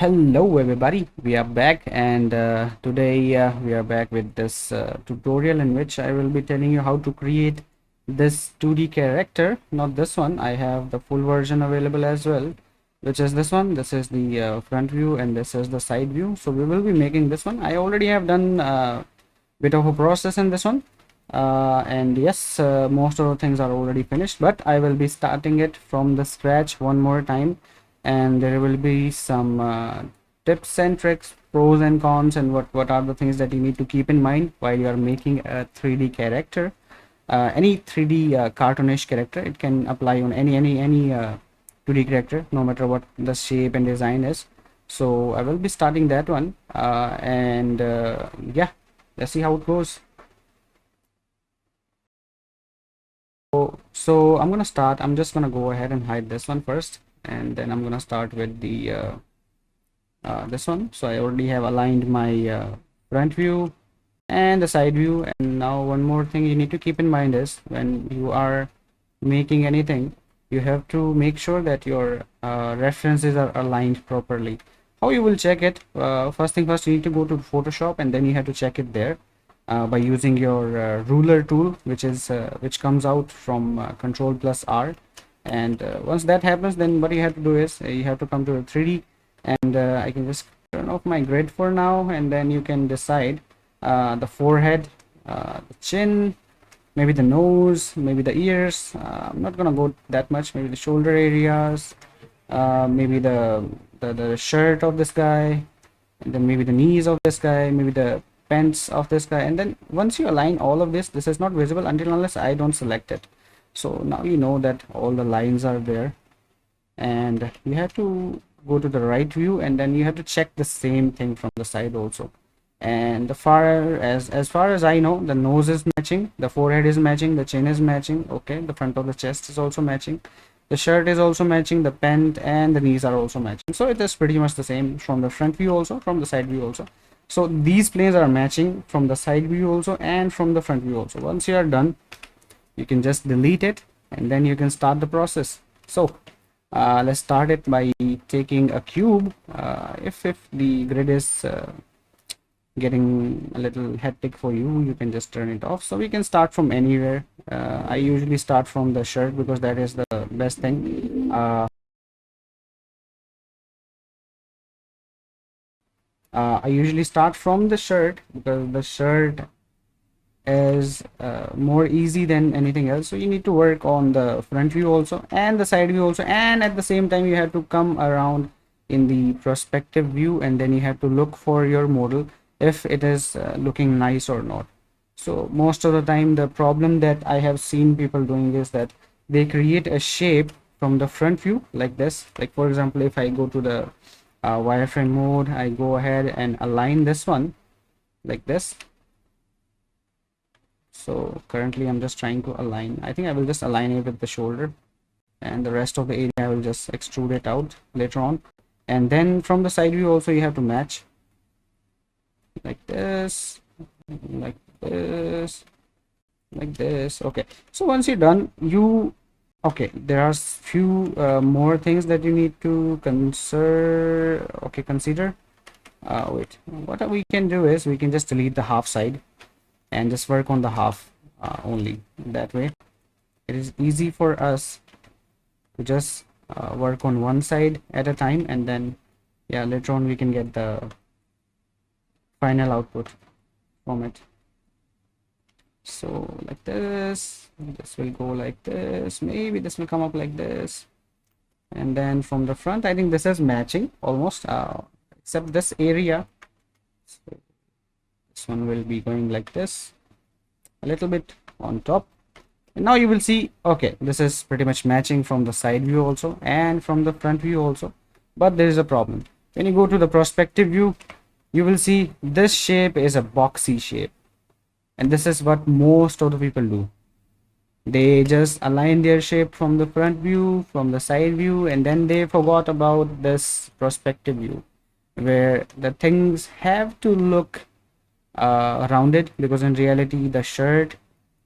Hello everybody, we are back and today we are back with this tutorial in which I will be telling you how to create this 2D character. Not this one, I have the full version available as well, which is this one. This is the front view and this is the side view. So we will be making this one. I already have done a bit of a process in this one, and yes, most of the things are already finished, but I will be starting it from the scratch one more time, and there will be some tips and tricks, pros and cons, and what are the things that you need to keep in mind while you are making a 3D character. Any 3D cartoonish character, it can apply on any 2D character, no matter what the shape and design is. So I will be starting that one, and yeah, let's see how it goes. So I'm gonna start. I'm just gonna go ahead and hide this one first, and then I'm gonna start with the this one. So I already have aligned my front view and the side view. And now one more thing you need to keep in mind is when you are making anything, you have to make sure that your references are aligned properly. How you will check it? First thing first, you need to go to Photoshop and then you have to check it there by using your ruler tool, which comes out from Control plus R. And once that happens, then what you have to do is you have to come to the 3D, and I can just turn off my grid for now, and then you can decide the forehead, the chin, maybe the nose, maybe the ears. I'm not gonna go that much. Maybe the shoulder areas, maybe the shirt of this guy, and then maybe the knees of this guy, maybe the pants of this guy. And then once you align all of this is not visible until unless I don't select it. So now you know that all the lines are there, and you have to go to the right view, and then you have to check the same thing from the side also. And as far as I know, the nose is matching, the forehead is matching, the chin is matching, okay, the front of the chest is also matching, the shirt is also matching, the pant and the knees are also matching. So it is pretty much the same from the front view also, from the side view also. So these planes are matching from the side view also and from the front view also. Once you are done, you can just delete it, and then you can start the process. So let's start it by taking a cube. If the grid is getting a little hectic for you, you can just turn it off. So we can start from anywhere. I usually start from the shirt because that is the best thing. I usually start from the shirt because the shirt is more easy than anything else. So you need to work on the front view also and the side view also, and at the same time you have to come around in the perspective view, and then you have to look for your model if it is looking nice or not. So most of the time the problem that I have seen people doing is that they create a shape from the front view like this. Like for example, if I go to the wireframe mode, I go ahead and align this one like this. So currently I'm just trying to align. I think I will just align it with the shoulder, and the rest of the area I will just extrude it out later on. And then from the side view also you have to match like this, like this, like this. Okay, so once you're done, okay, there are few more things that you need to consider. Wait, what we can do is we can just delete the half side and just work on the half only. That way it is easy for us to just work on one side at a time, and then yeah, later on we can get the final output from it. So like this will go like this, maybe this will come up like this, and then from the front I think this is matching almost, except this area. So this one will be going like this, a little bit on top, and now you will see, okay, this is pretty much matching from the side view also and from the front view also. But there is a problem. When you go to the perspective view, you will see this shape is a boxy shape, and this is what most of the people do. They just align their shape from the front view, from the side view, and then they forgot about this perspective view where the things have to look rounded, because in reality the shirt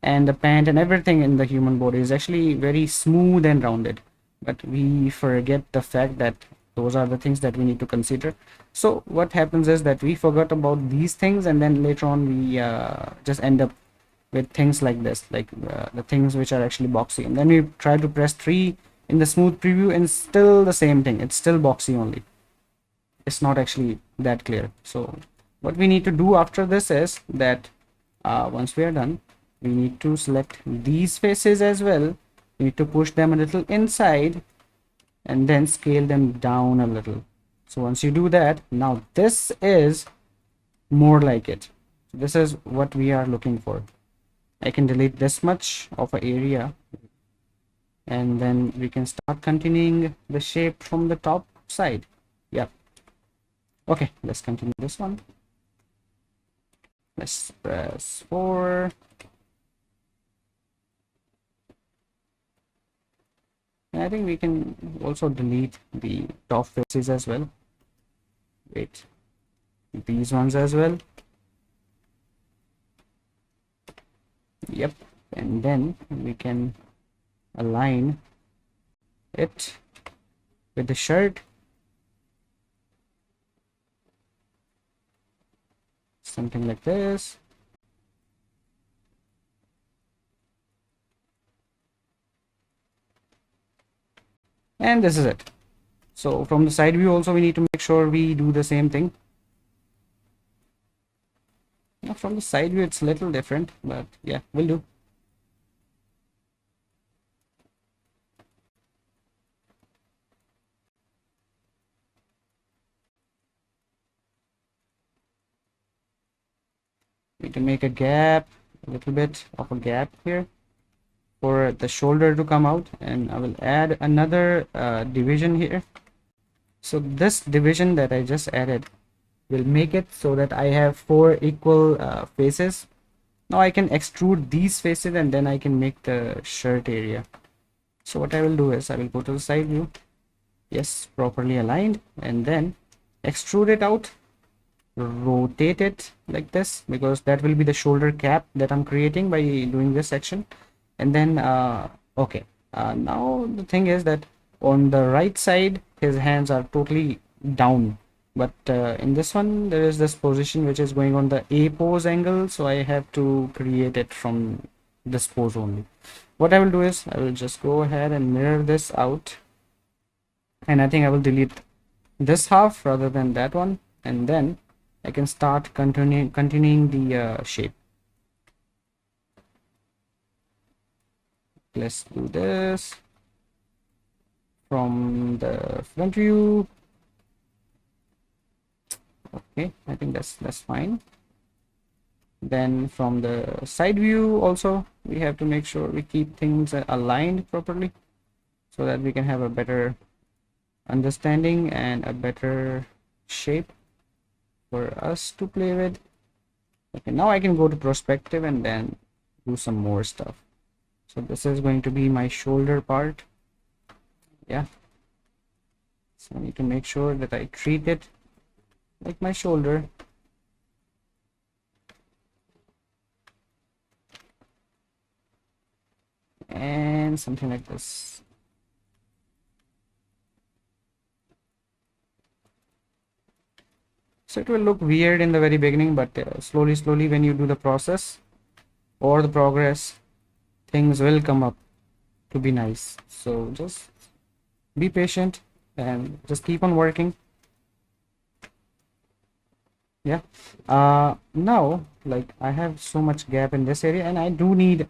and the pant and everything in the human body is actually very smooth and rounded. But we forget the fact that those are the things that we need to consider. So what happens is that we forgot about these things, and then later on we just end up with things like this, like the things which are actually boxy, and then we try to press 3 in the smooth preview and still the same thing, it's still boxy only, it's not actually that clear. So what we need to do after this is that once we are done, we need to select these faces as well, we need to push them a little inside and then scale them down a little. So once you do that, now this is more like it. So this is what we are looking for. I can delete this much of an area, and then we can start continuing the shape from the top side. Yeah. Okay, let's continue this one. Let's press 4. And I think we can also delete the top faces as well. Wait, these ones as well. Yep, and then we can align it with the shirt, something like this. And this is it. So from the side view also we need to make sure we do the same thing. Now from the side view it's a little different, but yeah, will do. We can make a gap, a little bit of a gap here for the shoulder to come out, and I will add another division here. So this division that I just added will make it so that I have 4 equal faces. Now I can extrude these faces and then I can make the shirt area. So what I will do is I will go to the side view, yes, properly aligned, and then extrude it out, rotate it like this, because that will be the shoulder cap that I'm creating by doing this section. And then okay, now the thing is that on the right side his hands are totally down, but in this one there is this position which is going on the A pose angle, so I have to create it from this pose only. What I will do is I will just go ahead and mirror this out, and I think I will delete this half rather than that one, and then I can start continuing the shape. Let's do this from the front view. Okay, I think that's fine. Then from the side view also we have to make sure we keep things aligned properly so that we can have a better understanding and a better shape for us to play with. Okay, now I can go to perspective and then do some more stuff. So this is going to be my shoulder part. Yeah, so I need to make sure that I treat it like my shoulder. And something like this. So it will look weird in the very beginning, but slowly when you do the process or the progress, things will come up to be nice. So just be patient and just keep on working. Yeah, now like I have so much gap in this area, and I do need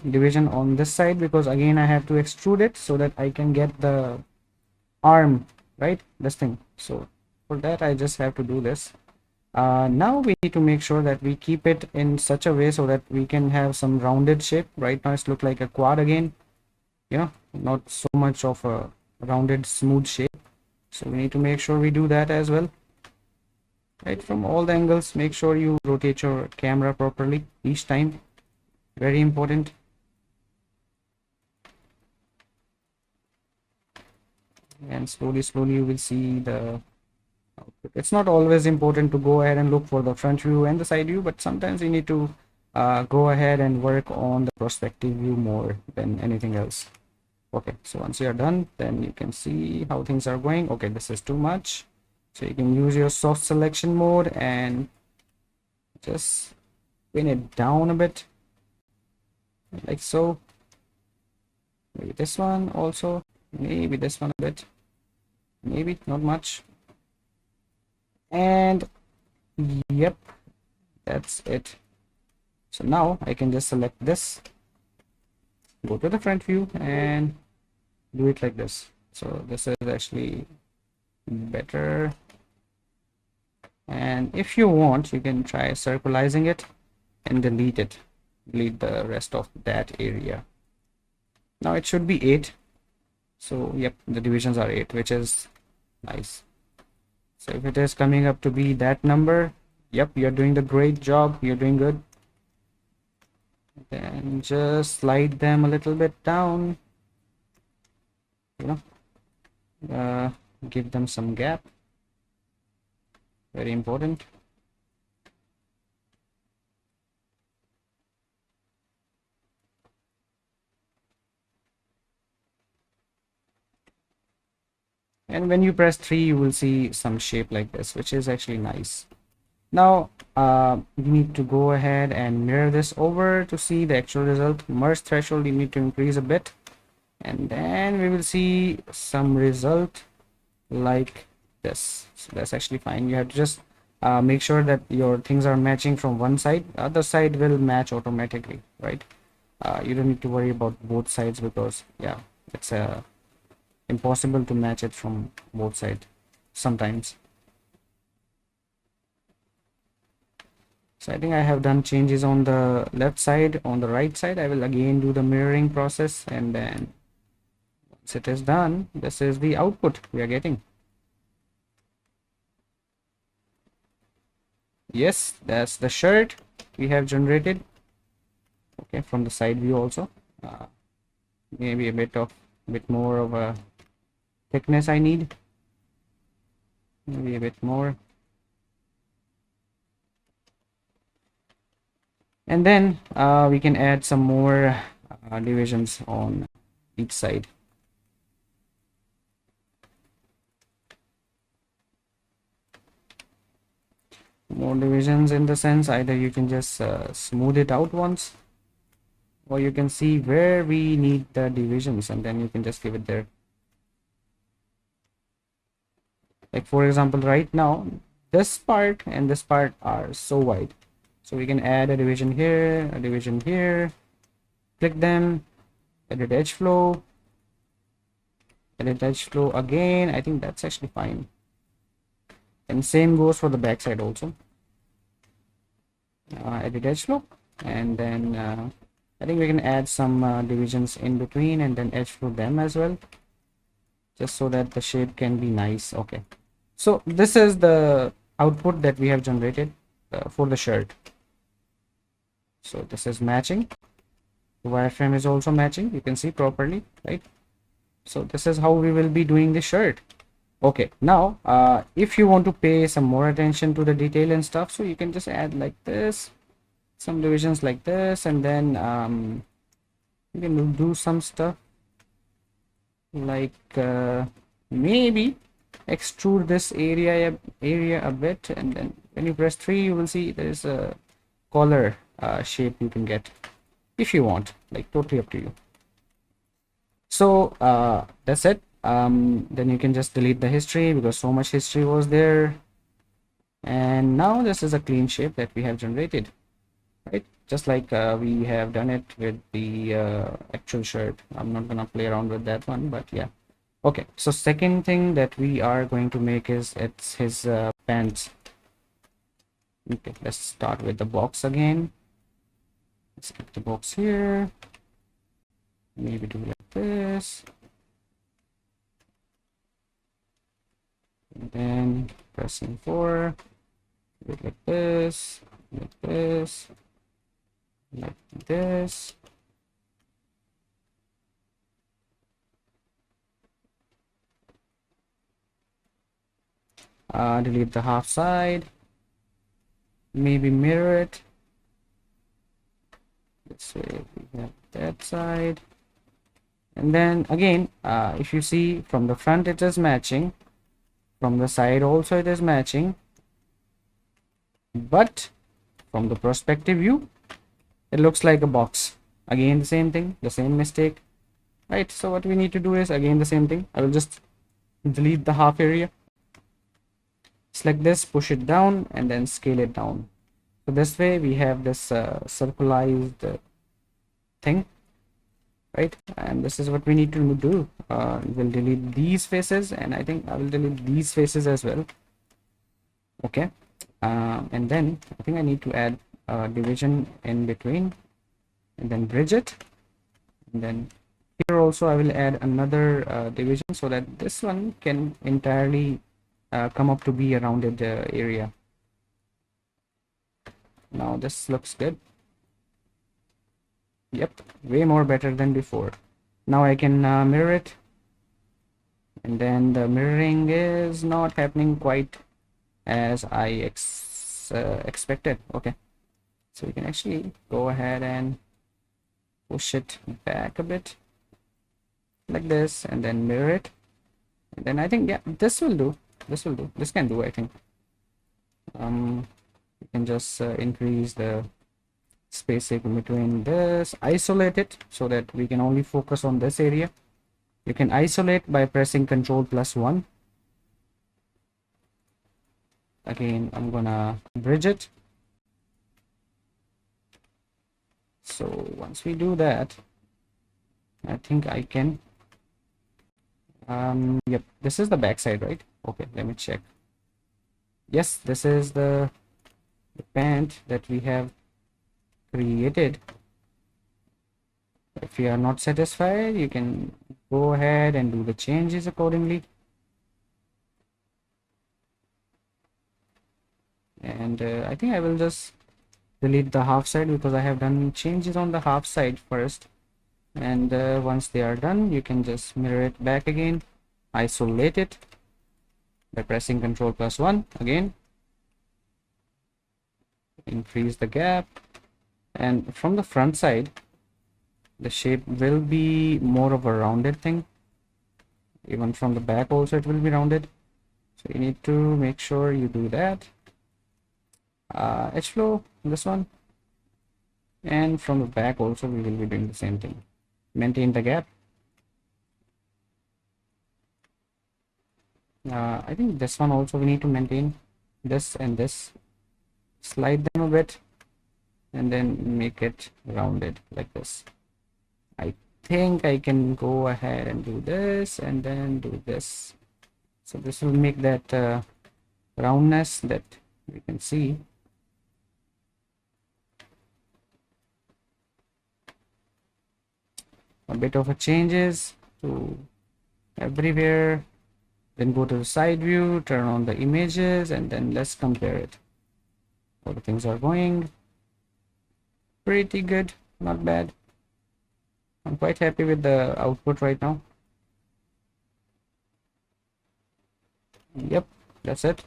division on this side, because again I have to extrude it so that I can get the arm, right, this thing. So for that I just have to do this. Now we need to make sure that we keep it in such a way so that we can have some rounded shape. Right now it's look like a quad again, not so much of a rounded smooth shape. So we need to make sure we do that as well, right, from all the angles. Make sure you rotate your camera properly each time, very important. And slowly you will see the output. It's not always important to go ahead and look for the front view and the side view, but sometimes you need to go ahead and work on the perspective view more than anything else. Okay, so once you're done, then you can see how things are going. Okay, this is too much, so you can use your soft selection mode and just pin it down a bit, like so. Maybe this one also, maybe this one a bit, maybe not much. And yep, that's it. So now I can just select this, go to the front view and do it like this. So this is actually better. And if you want, you can try circularizing it and delete it, delete the rest of that area. Now it should be 8. So yep, the divisions are 8, which is nice. So if it is coming up to be that number, yep, you're doing the great job, you're doing good. Then just slide them a little bit down, you know, give them some gap, very important. And when you press 3, you will see some shape like this, which is actually nice. Now you need to go ahead and mirror this over to see the actual result. Merge threshold you need to increase a bit, and then we will see some result like this. So that's actually fine. You have to just make sure that your things are matching from one side. The other side will match automatically, right? You don't need to worry about both sides, because yeah, it's impossible to match it from both sides sometimes. So I think I have done changes on the left side. On the right side, I will again do the mirroring process, and then once it is done, this is the output we are getting. Yes, that's the shirt we have generated. Okay, from the side view also. Maybe a bit more of a thickness I need. Maybe a bit more. And then we can add some more divisions on each side. More divisions in the sense, either you can just smooth it out once, or you can see where we need the divisions, and then you can just give it there. Like for example, right now this part and this part are so wide, so we can add a division here, a division here, click them, edit edge flow, edit edge flow again. I think that's actually fine, and same goes for the back side also. Edit edge flow, and then I think we can add some divisions in between and then edge flow them as well, just so that the shape can be nice. Okay, so this is the output that we have generated for the shirt. So this is matching, the wireframe is also matching, you can see properly, right? So this is how we will be doing the shirt. Okay, now if you want to pay some more attention to the detail and stuff, so you can just add like this, some divisions like this, and then you can do some stuff like maybe extrude this area a bit, and then when you press 3, you will see there is a collar shape you can get if you want, like totally up to you. So that's it. Then you can just delete the history, because so much history was there, and now this is a clean shape that we have generated, right? Just like we have done it with the actual shirt. I'm not gonna play around with that one, but yeah. Okay, so second thing that we are going to make is it's his pants. Okay, let's start with the box again. Let's get the box here, maybe do like this, and then pressing 4, do it like this, like this, like this. Delete the half side, maybe mirror it this way. We have that side, And then again, if you see from the front it is matching, from the side also it is matching, but from the perspective view it looks like a box. Again the same thing, the same mistake, right? So what we need to do is again the same thing. I will just delete the half area, select this, push it down, and then scale it down. So this way we have this circularized thing, right? And this is what we need to do. We'll delete these faces, and I think I will delete these faces as well. Okay. And then I think I need to add a division in between, and then bridge it. And then here also I will add another division so that this one can entirely come up to be a rounded area. Now this looks good. Yep, way more better than before. Now I can mirror it, and then the mirroring is not happening quite as I expected. Okay, so we can actually go ahead and push it back a bit like this, and then mirror it, and then I think, yeah, this will do. This can do, I think. You can just increase the spacing between this, isolate it so that we can only focus on this area. You can isolate by pressing Ctrl+1. Again, I'm gonna bridge it. So once we do that, I think I can yep, this is the back side, right? Okay, let me check. Yes, this is the pant that we have created. If you are not satisfied, you can go ahead and do the changes accordingly. And I think I will just delete the half side because I have done changes on the half side first. And once they are done, you can just mirror it back again, isolate it by pressing Ctrl+1 again, increase the gap, and from the front side the shape will be more of a rounded thing. Even from the back also it will be rounded, so you need to make sure you do that. Edge flow, this one, and from the back also we will be doing the same thing. Maintain the gap. I think this one also we need to maintain this and this, slide them a bit, and then make it rounded like this. I think I can go ahead and do this and then do this, so this will make that roundness that we can see. A bit of a changes to everywhere, then go to the side view, turn on the images, and then let's compare it. All the things are going pretty good, not bad. I'm quite happy with the output right now. Yep, that's it.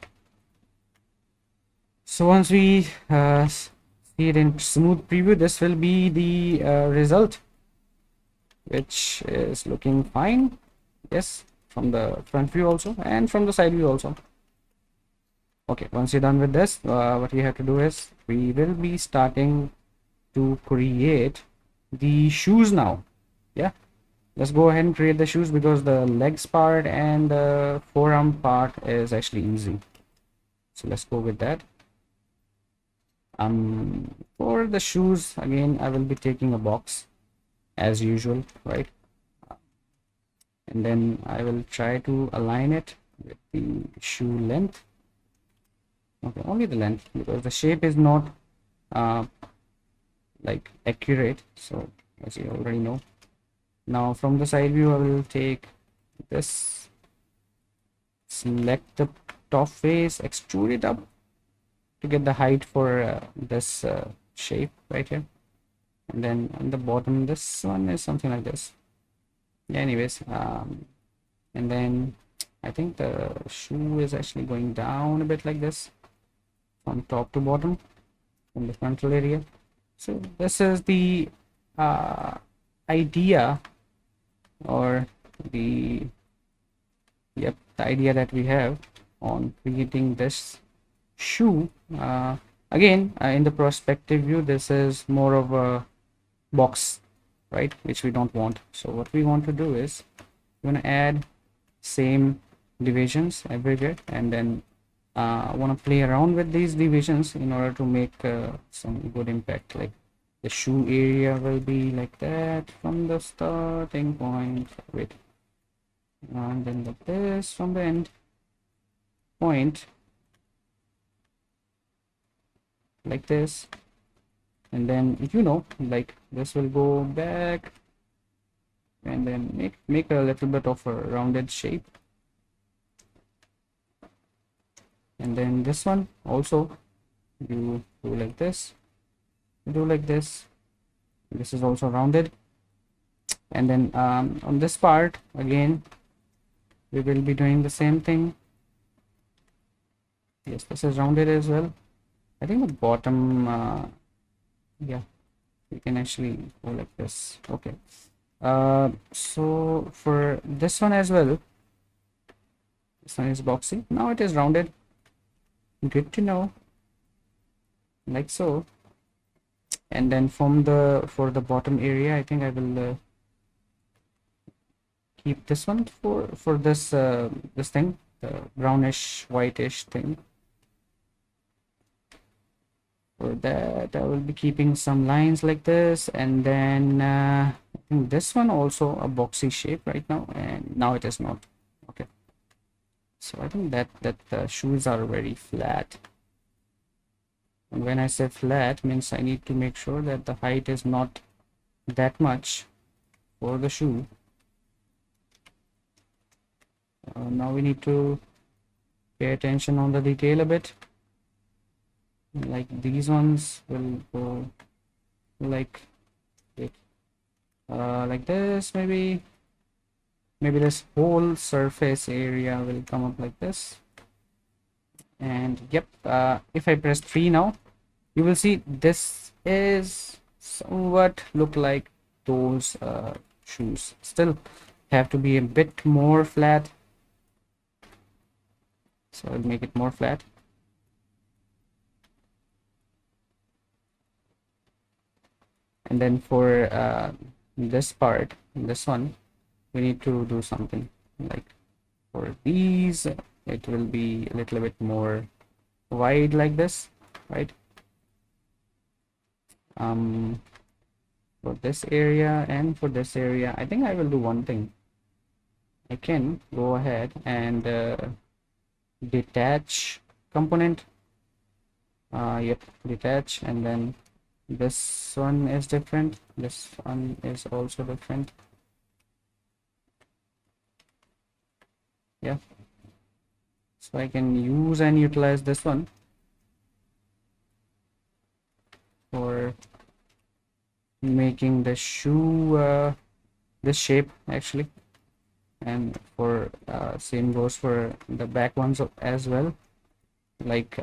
So once we see it in smooth preview, this will be the result, which is looking fine. Yes, from the front view also and from the side view also. Okay, once you're done with this, what we have to do is we will be starting to create the shoes now. Yeah, let's go ahead and create the shoes because the legs part and the forearm part is actually easy. So let's go with that. For the shoes, again, I will be taking a box as usual, right? And then I will try to align it with the shoe length. Okay, only the length because the shape is not like accurate, so as you already know. Now from the side view, I will take this, select the top face, extrude it up to get the height for this shape right here, and then on the bottom this one is something like this. Yeah, anyways, and then I think the shoe is actually going down a bit like this from top to bottom from the frontal area. So this is the idea or the yep, the idea that we have on creating this shoe. Again, in the perspective view, this is more of a box, right, which we don't want. So what we want to do is we're going to add same divisions everywhere, and then I want to play around with these divisions in order to make some good impact. Like the shoe area will be like that from the starting point. Wait, and then like this from the end point, like this, and then like this will go back, and then make a little bit of a rounded shape. And then this one also, you do like this, you do like this. This is also rounded. And then on this part again, we will be doing the same thing. Yes, this is rounded as well. I think the bottom, yeah, we can actually go like this. Okay. So for this one as well, this one is boxy. Now it is rounded. Good to know. Like so. And then from for the bottom area, I think I will keep this one for this this thing, the brownish whitish thing. For that, I will be keeping some lines like this, and then I think this one also a boxy shape right now, and now it is not. Okay, so I think that the shoes are very flat. And when I say flat, means I need to make sure that the height is not that much for the shoe. Now we need to pay attention on the detail a bit. Like these ones will go like like this, maybe this whole surface area will come up like this. And yep, if I press 3 now, you will see this is somewhat look like those shoes. Still have to be a bit more flat, so I'll make it more flat. And then for this part, this one, we need to do something like for these, it will be a little bit more wide like this, right? For this area and for this area, I think I will do one thing. I can go ahead and detach component. Yep, detach, and then this one is different, this one is also different. Yeah, so I can use and utilize this one for making the shoe this shape actually, and for same goes for the back ones as well, like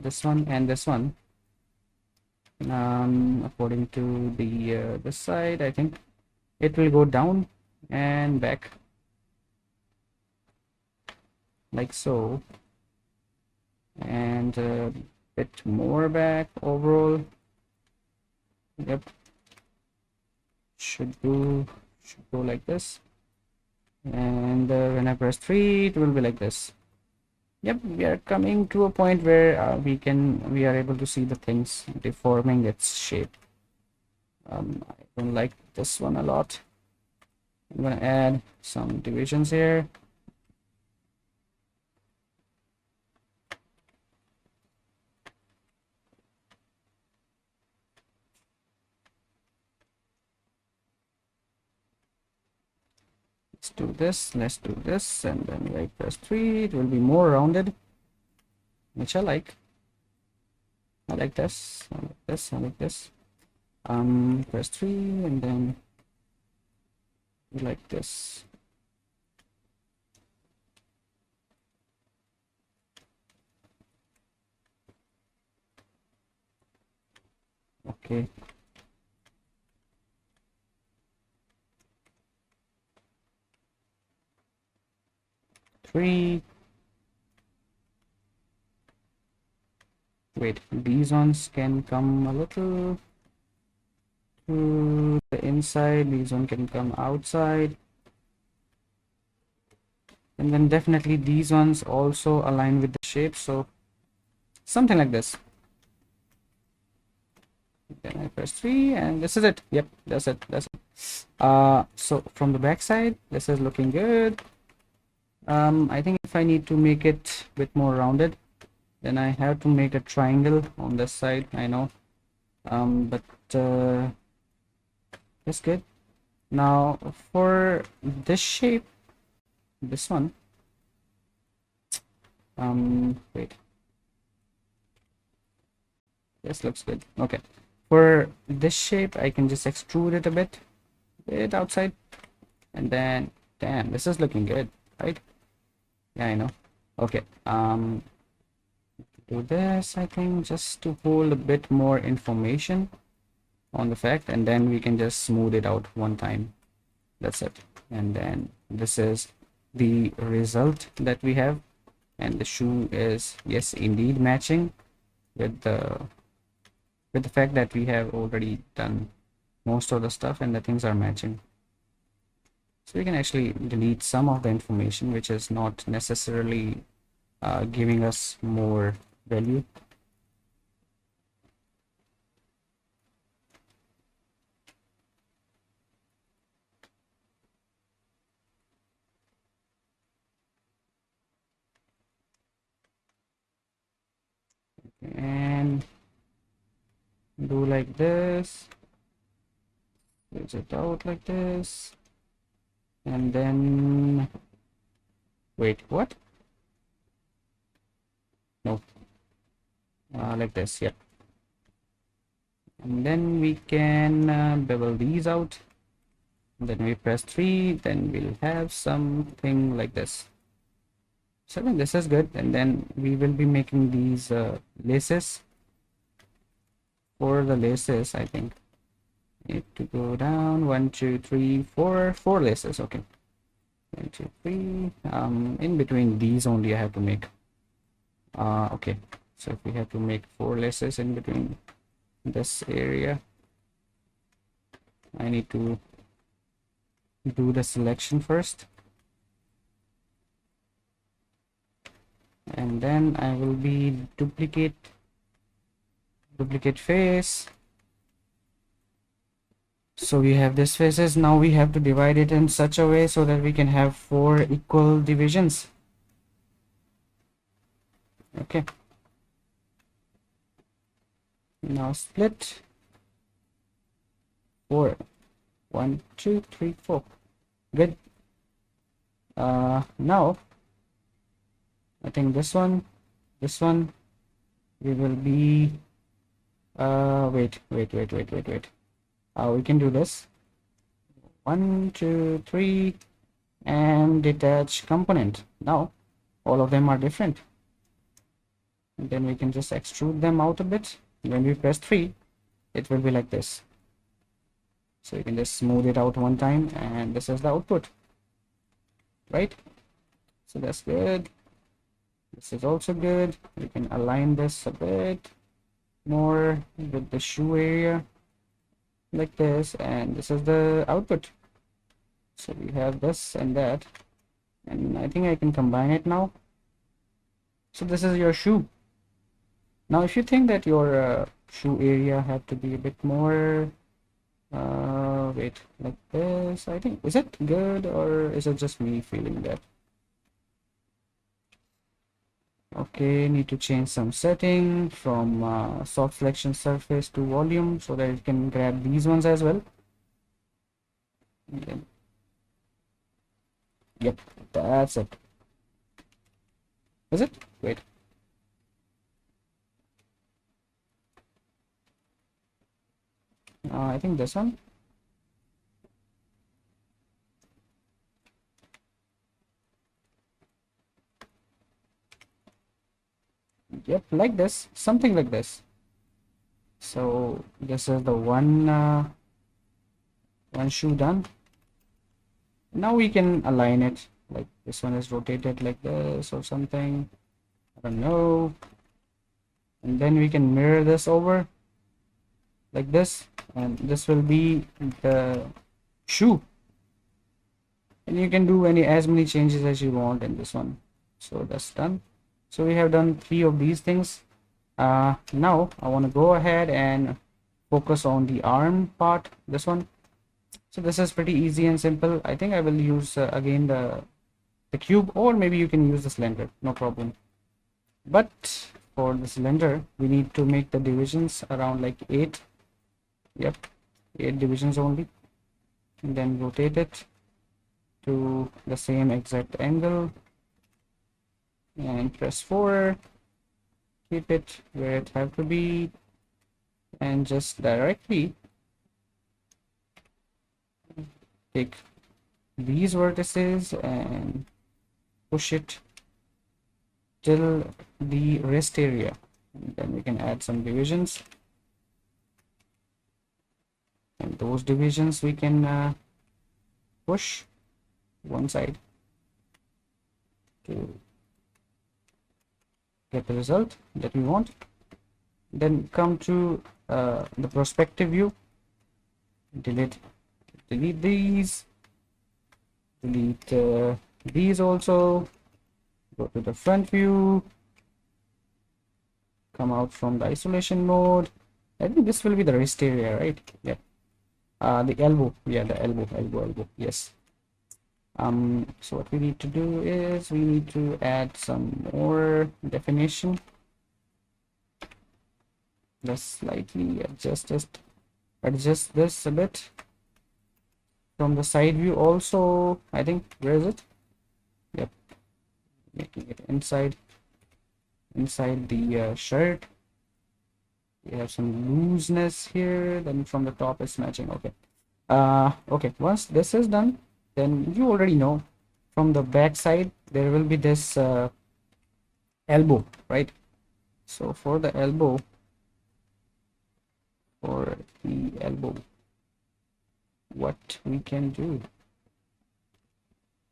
this one and this one. According to the this side, I think it will go down and back like so, and a bit more back overall. Yep, should go like this, and when I press 3, it will be like this. Yep, we are coming to a point where we are able to see the things deforming its shape. I don't like this one a lot. I'm gonna add some divisions here. Let's do this, and then when I press 3, it will be more rounded, which I like. I like this, I like this, I like this. Press 3, and then like this. Okay. 3. Wait, these ones can come a little to the inside, these one can come outside, and then definitely these ones also align with the shape, so something like this. Then I press 3 and this is it. Yep, that's it. So from the back side, this is looking good. I think if I need to make it a bit more rounded, then I have to make a triangle on this side, I know. But that's good. Now for this shape, this one, wait, this looks good. Okay, for this shape I can just extrude it a bit outside, and then damn, this is looking good, right? Yeah, I know. Okay, do this, I think, just to hold a bit more information on the fact, and then we can just smooth it out one time. That's it. And then this is the result that we have, and the shoe is, yes, indeed matching with the fact that we have already done most of the stuff and the things are matching. So we can actually delete some of the information which is not necessarily giving us more value. And do like this, switch it out like this, and then wait, what? No, like this. Yep. And then we can bevel these out, then we press 3, then we'll have something like this. So then this is good, and then we will be making these laces. For the laces, I think need to go down 1 2 3 4 4 laces. Okay, 1 2 3. In between these only I have to make. Okay, so if we have to make 4 laces in between this area, I need to do the selection first, and then I will be duplicate face. So we have this faces. Now we have to divide it in such a way so that we can have 4 equal divisions. Okay, now split 4. 1 2 3 4. Good. Now I think this one we will be wait, we can do this. 1 2 3 and detach component. Now all of them are different, and then we can just extrude them out a bit. When we press 3, it will be like this. So you can just smooth it out one time, and this is the output, right? So that's good. This is also good. We can align this a bit more with the shoe area like this, and this is the output. So we have this and that, and I think I can combine it now. So this is your shoe. Now if you think that your shoe area have to be a bit more wait, like this, I think, is it good or is it just me feeling that? Okay, need to change some setting from soft selection surface to volume so that it can grab these ones as well. Okay. Yep, that's it. Is it? Wait. I think this one. Yep, like this, something like this. So this is the one shoe done. Now we can align it like this one is rotated like this or something, I don't know. And then we can mirror this over like this, and this will be the shoe, and you can do as many changes as you want in this one. So that's done. So we have done 3 of these things. Now I want to go ahead and focus on the arm part, this one. So this is pretty easy and simple. I think I will use again the cube, or maybe you can use the cylinder, no problem. But for the cylinder we need to make the divisions around like 8. Yep, 8 divisions only, and then rotate it to the same exact angle and press 4, keep it where it have to be, and just directly take these vertices and push it till the rest area, and then we can add some divisions, and those divisions we can push one side to get the result that we want. Then come to the perspective view, delete these, delete these also, go to the front view, come out from the isolation mode. I think this will be the wrist area, right? Yeah. The elbow, yeah, the elbow, yes. So what we need to do is we need to add some more definition. Let's slightly adjust this a bit. From the side view also, I think, where is it? Yep, making it inside the shirt. We have some looseness here, then from the top is matching. Okay. Okay, once this is done, then you already know from the back side there will be this elbow, right? So for the elbow, what we can do,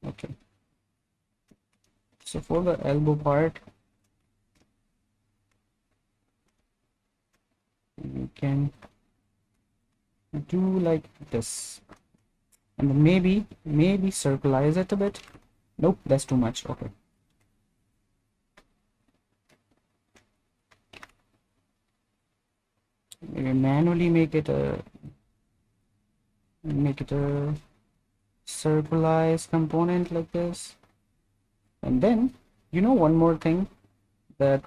okay, so for the elbow part we can do like this, and then maybe circleize it a bit. Nope, that's too much. Okay, maybe manually make it a circleized component like this. And then you know one more thing, that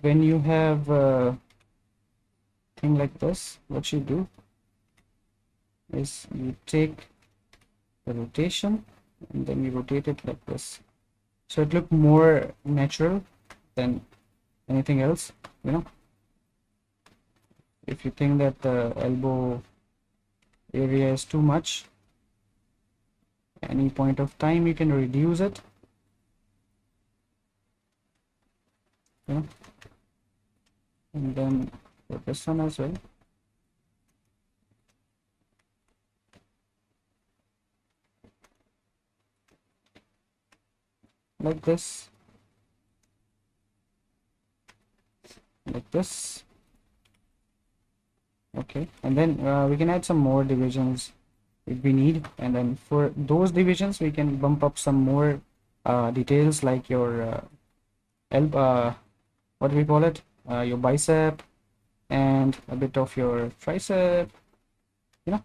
when you have a thing like this, what you do is you take the rotation and then you rotate it like this, so it looks more natural than anything else, you know. If you think that the elbow area is too much, any point of time you can reduce it, you know. And then for this one as well, like this, like this. Okay, and then we can add some more divisions if we need, and then for those divisions we can bump up some more details, like your what do we call it, your bicep and a bit of your tricep, you know,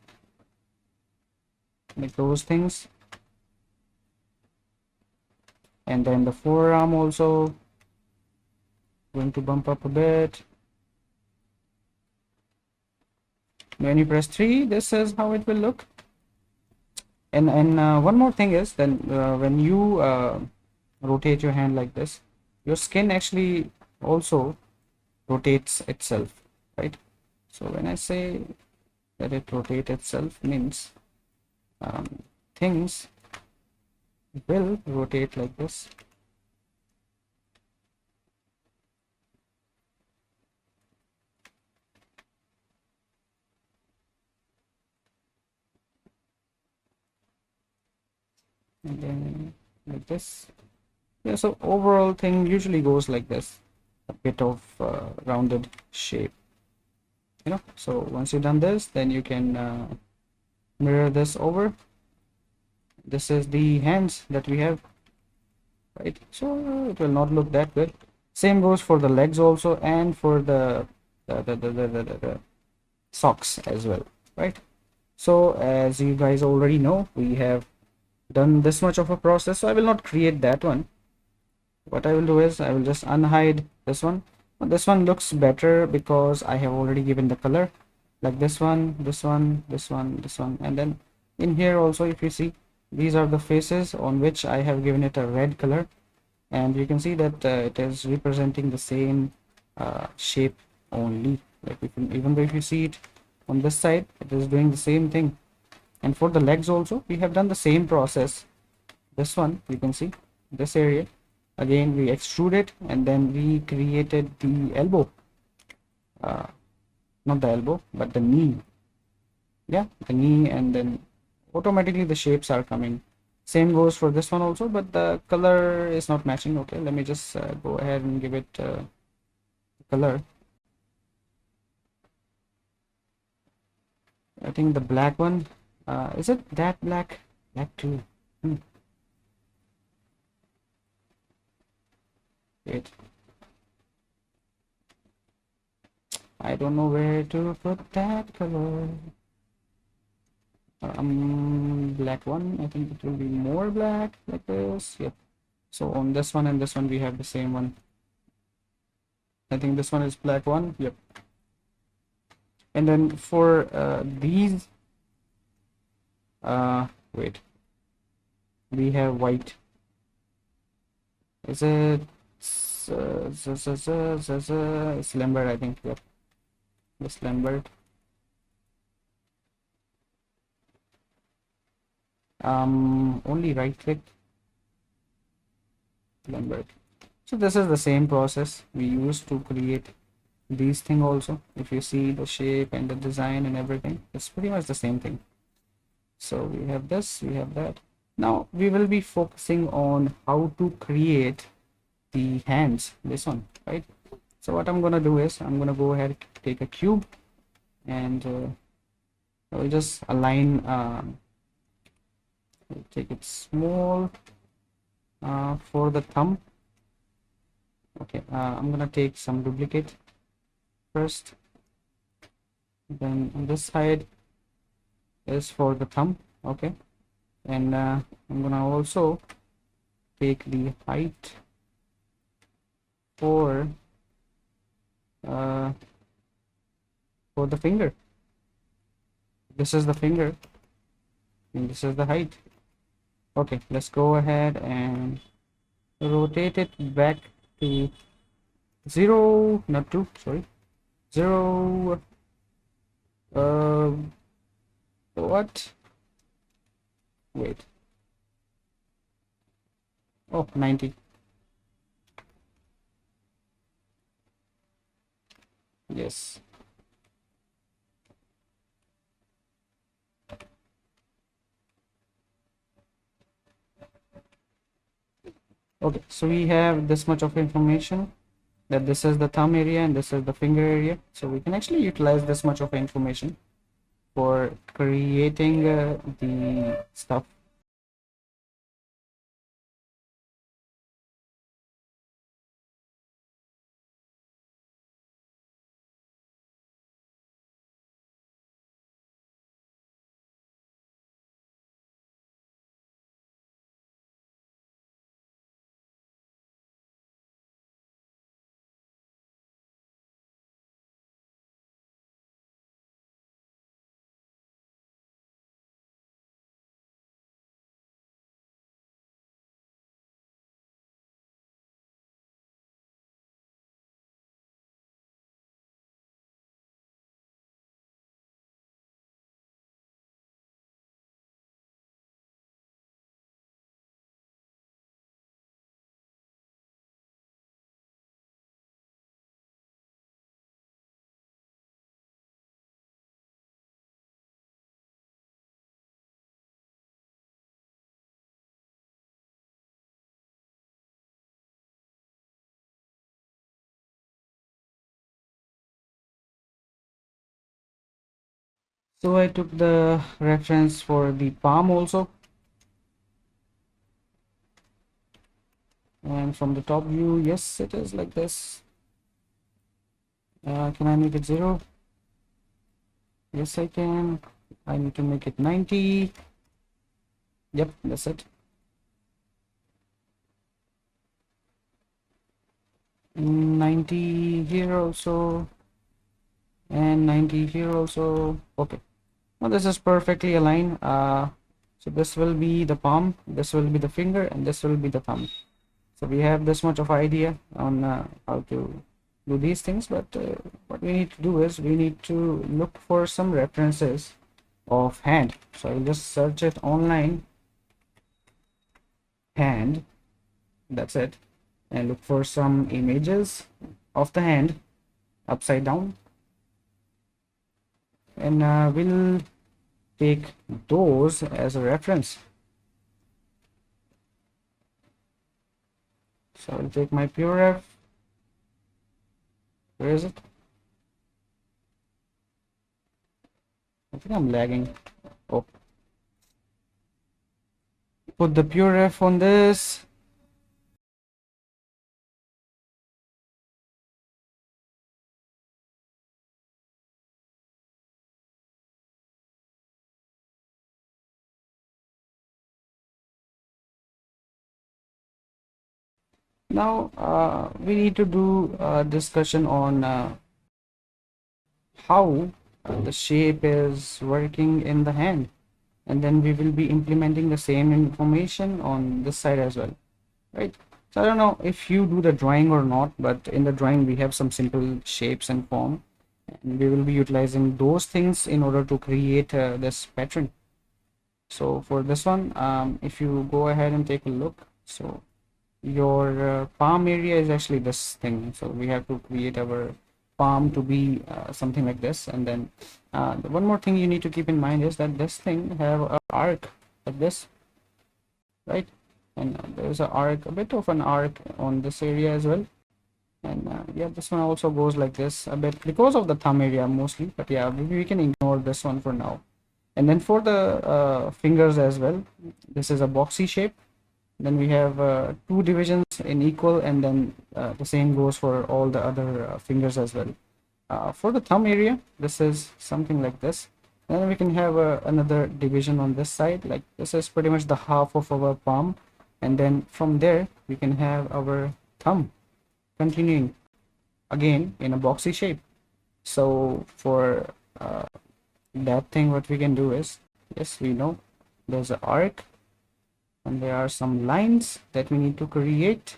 like those things. And then the forearm also going to bump up a bit. When you press 3, this is how it will look. And one more thing is, then when you rotate your hand like this, your skin actually also rotates itself, right? So when I say that it rotates itself, means things will rotate like this. And then like this. Yeah, so overall thing usually goes like this, a bit of rounded shape, so once you've done this, then you can mirror this over. This is the hands that we have, right? So it will not look that good. Same goes for the legs also, and for the socks as well, right? So as you guys already know, we have done this much of a process, so I will not create that one. What I will do is I will just unhide this one. This one looks better because I have already given the color, like this one, this one, this one, this one, and then in here also, if you see, these are the faces on which I have given it a red color, and you can see that it is representing the same shape only. Like even though if you see it on this side, it is doing the same thing. And for the legs also, we have done the same process. This one, you can see this area, again we extrude it, and then we created the elbow, uh, not the elbow but the knee. Yeah, the knee, and then automatically the shapes are coming. Same goes for this one also, but the color is not matching. Okay, let me just go ahead and give it color. I think the black one, is it that black? Black too. Wait, I don't know where to put that color. Black one, I think it will be more black, like this. Yep. So on this one and this one we have the same one. I think this one is black one. Yep. And then for these, wait, we have white. Is it it's Lambert, I think. Yep, it's Lambert. Only right click, Lambert. So this is the same process we used to create these thing also. If you see the shape and the design and everything, it's pretty much the same thing. So we have this, we have that. Now we will be focusing on how to create the hands, this one, right? So what I'm gonna do is I'm gonna go ahead, take a cube, and I will just align, take it small for the thumb. Okay, I'm gonna take some duplicate first, then on this side is for the thumb. Okay, and I'm gonna also take the height for uh, the finger. This is the finger and this is the height. Okay, let's go ahead and rotate it back to 0, not 2, sorry, 0. uh what, wait, oh, 90. Yes. Okay, so we have this much of information, that this is the thumb area and this is the finger area, so we can actually utilize this much of information for creating the stuff. So I took the reference for the palm also, and from the top view, yes, it is like this. Can I make it 0? Yes, I can. I need to make it 90. Yep, that's it. 90 here also, and 90 here also. Okay, now this is perfectly aligned. So this will be the palm, this will be the finger, and this will be the thumb. So we have this much of idea on how to do these things, but what we need to do is we need to look for some references of hand. So I'll just search it online, hand, that's it, and look for some images of the hand upside down, and we'll take those as a reference. So I'll take my puref. Where is it? I think I'm lagging. Oh, put the puref on this. Now we need to do a discussion on how the shape is working in the hand, and then we will be implementing the same information on this side as well, right? So I don't know if you do the drawing or not, but in the drawing we have some simple shapes and form, and we will be utilizing those things in order to create this pattern. So for this one, if you go ahead and take a look, so your palm area is actually this thing, so we have to create our palm to be something like this. And then the one more thing you need to keep in mind is that this thing have a arc like this, right? And there's a arc, a bit of an arc on this area as well. And yeah, this one also goes like this a bit because of the thumb area mostly, but yeah, we can ignore this one for now. And then for the fingers as well, this is a boxy shape. Then we have two divisions in equal, and then the same goes for all the other fingers as well. For the thumb area, this is something like this. Then we can have another division on this side, like this is pretty much the half of our palm. And then from there, we can have our thumb continuing again in a boxy shape. So for that thing, what we can do is, yes, we know there's an arc, and there are some lines that we need to create,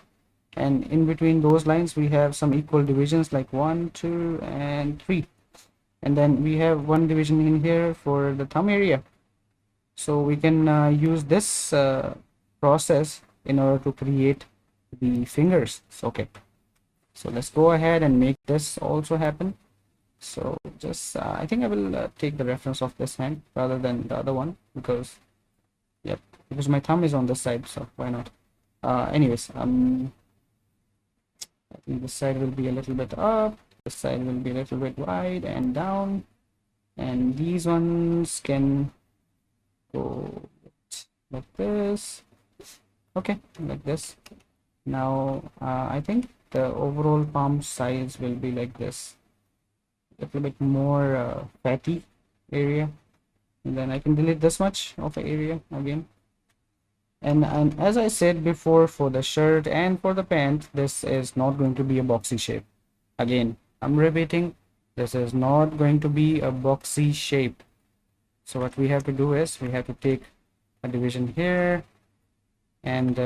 and in between those lines we have some equal divisions like 1, 2, and 3, and then we have one division in here for the thumb area. So we can use this process in order to create the fingers. So, okay, so let's go ahead and make this also happen. So just I think I will take the reference of this hand rather than the other one, because yep, because my thumb is on this side, so why not? Anyways, I think this side will be a little bit up, this side will be a little bit wide and down, and these ones can go like this. Okay, like this. Now I think the overall palm size will be like this, a little bit more fatty area, and then I can delete this much of the area again. And as I said before, for the shirt and for the pant, this is not going to be a boxy shape. Again, I'm repeating, this is not going to be a boxy shape. So what we have to do is we have to take a division here, and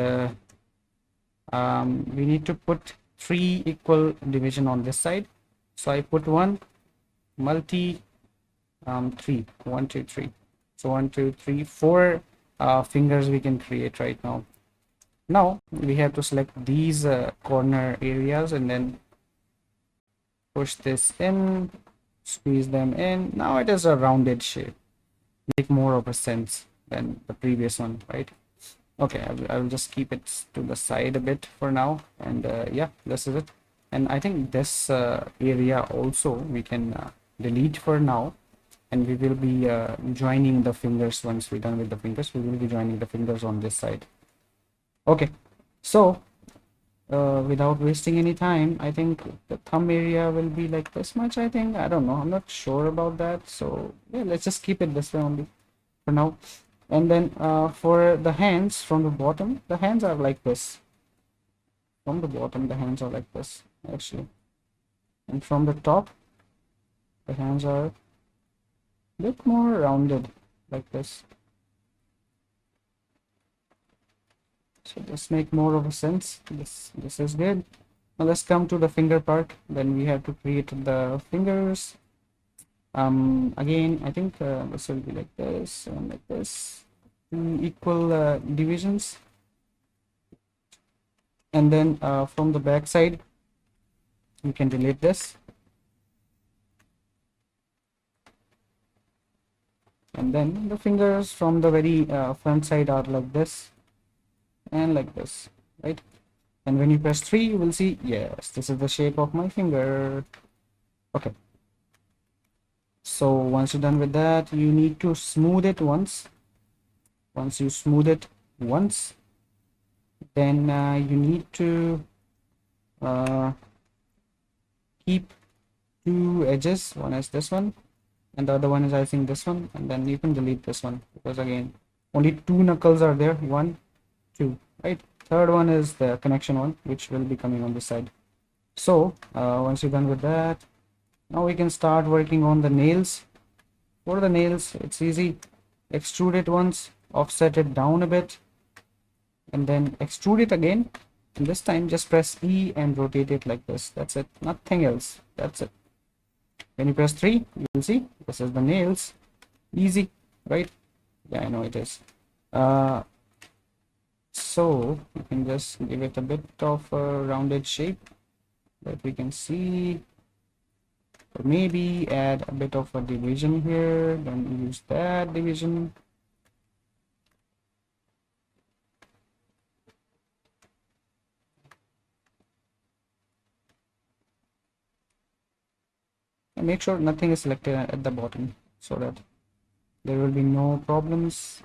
we need to put 3 equal division on this side. So I put 1 multi 3, 1, 2, 3. So 1, 2, 3, 4 fingers we can create right now. Now we have to select these corner areas and then push this in, squeeze them in. Now it is a rounded shape, make more of a sense than the previous one, right? Okay, I will just keep it to the side a bit for now, and yeah, this is it. And I think this area also we can delete for now, and we will be joining the fingers. Once we're done with the fingers, we will be joining the fingers on this side. Okay, so without wasting any time, I think the thumb area will be like this much. I think, I don't know, I'm not sure about that, so yeah, let's just keep it this way only for now. And then for the hands, from the bottom, the hands are like this. From the bottom, the hands are like this actually, and from the top, the hands are a bit more rounded like this. So this make more of a sense. This is good. Now let's come to the finger part. Then we have to create the fingers. Again, I think this will be like this and like this, equal divisions. And then from the back side, you can delete this. And then the fingers from the very front side are like this and like this, right? And when you press 3, you will see, yes, this is the shape of my finger. Okay. So once you're done with that, you need to smooth it once. Once you smooth it once, then you need to keep 2 edges. One is this one, and the other one is, I think, this one. And then you can delete this one, because again, only 2 knuckles are there. 1, 2, right? Third one is the connection one, which will be coming on this side. So once you're done with that, now we can start working on the nails. For the nails, it's easy. Extrude it once, offset it down a bit, and then extrude it again. And this time just press E and rotate it like this. That's it, nothing else. That's it. When you press 3, you will see this is the nails. Easy, right? Yeah, I know it is. So you can just give it a bit of a rounded shape that we can see. Or maybe add a bit of a division here, then use that division. And make sure nothing is selected at the bottom, so that there will be no problems.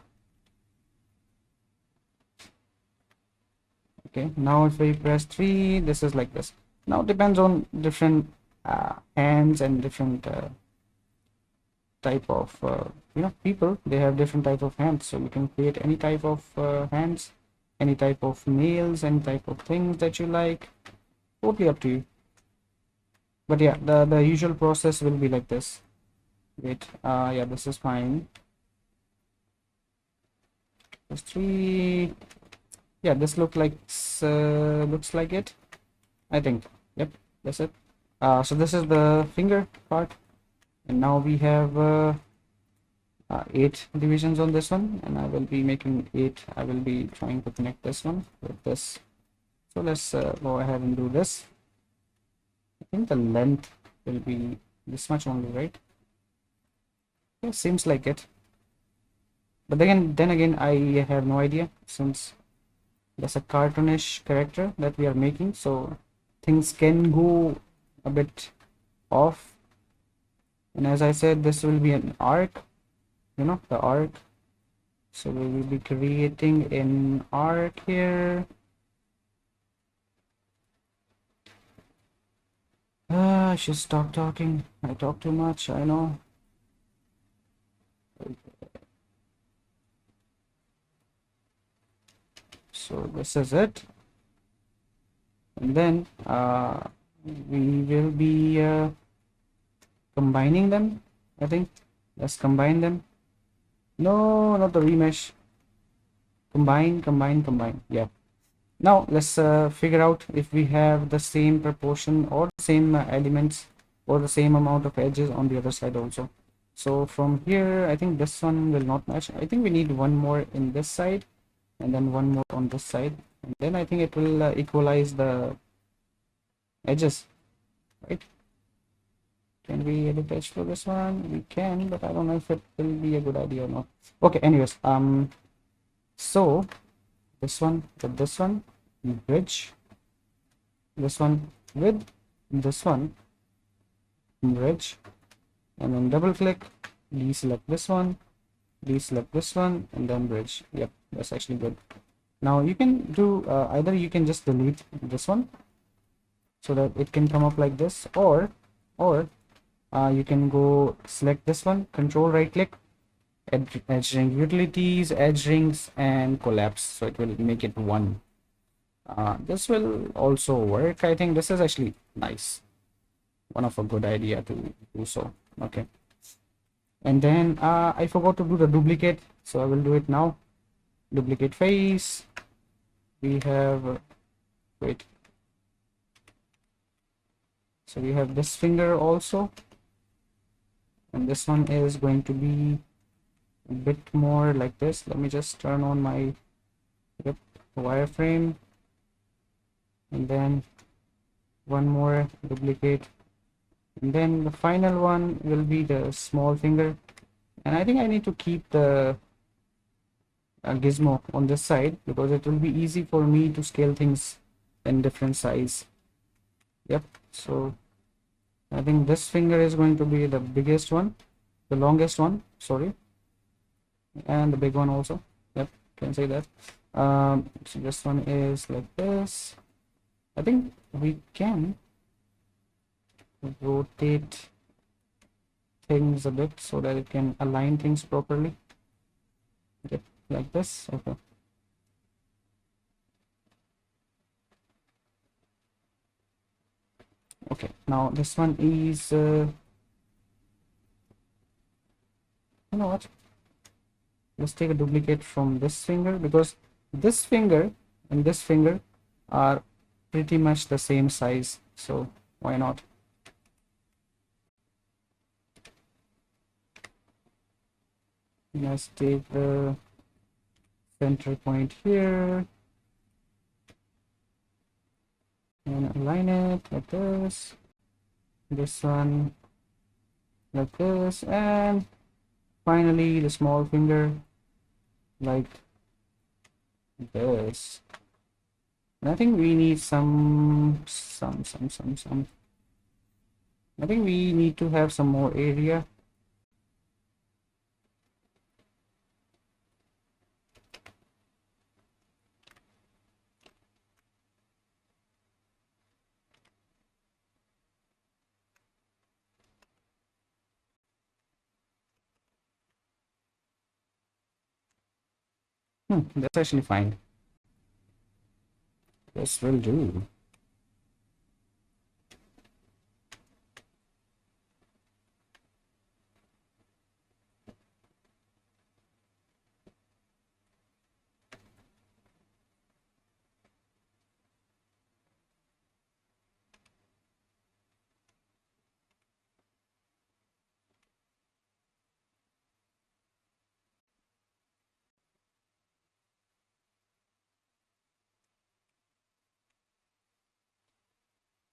Okay, now if we press 3, this is like this. Now it depends on different hands and different type of people. They have different type of hands, so you can create any type of hands, any type of nails, any type of things that you like. Totally up to you. But yeah, the usual process will be like this. Wait, yeah, this is fine. Press 3. Yeah, this looks like it, I think. Yep, that's it. So this is the finger part, and now we have 8 divisions on this one, and I will be making 8. I will be trying to connect this one with this. So let's go ahead and do this. I think the length will be this much only, right? Yeah, seems like it. But then again, I have no idea, since that's a cartoonish character that we are making, so things can go a bit off. And as I said, this will be an arc, the arc. So we will be creating an arc here. I should stop talking. I talk too much, I know. So this is it, and then we will be combining them. I think let's combine them. No, not the remesh. Combine. Yeah. Now let's figure out if we have the same proportion or the same elements or the same amount of edges on the other side also. So from here, I think this one will not match. I think we need one more in this side, and then one more on this side, and then I think it will equalize the edges, right? Can we edit edge for this one? We can, but I don't know if it will be a good idea or not. Okay, anyways, so this one with this one, bridge, this one with this one, bridge, and then double click, deselect this one, deselect this one, and then bridge. Yep, that's actually good. Now you can do either you can just delete this one so that it can come up like this, or you can go select this one, control right click, edge ring utilities, edge rings, and collapse, so it will make it one. This will also work. I think this is actually nice, one of a good idea to do so. Okay, and then I forgot to do the duplicate, so I will do it now. Duplicate face, we have wait, so we have this finger also, and this one is going to be a bit more like this. Let me just turn on my wireframe, and then one more duplicate, and then the final one will be the small finger. And I think I need to keep the gizmo on this side because it will be easy for me to scale things in different size. Yep, so I think this finger is going to be the biggest one, the longest one, sorry, and the big one also. Yep, can say that. So this one is like this. I think we can rotate things a bit so that it can align things properly. Yep, like this. Okay. Okay, now this one is you know what, let's take a duplicate from this finger because this finger and this finger are pretty much the same size, so why not. Let's take the center point here and align it like this one like this, and finally the small finger like this. And I think we need some I think we need to have some more area. That's actually fine. This will do.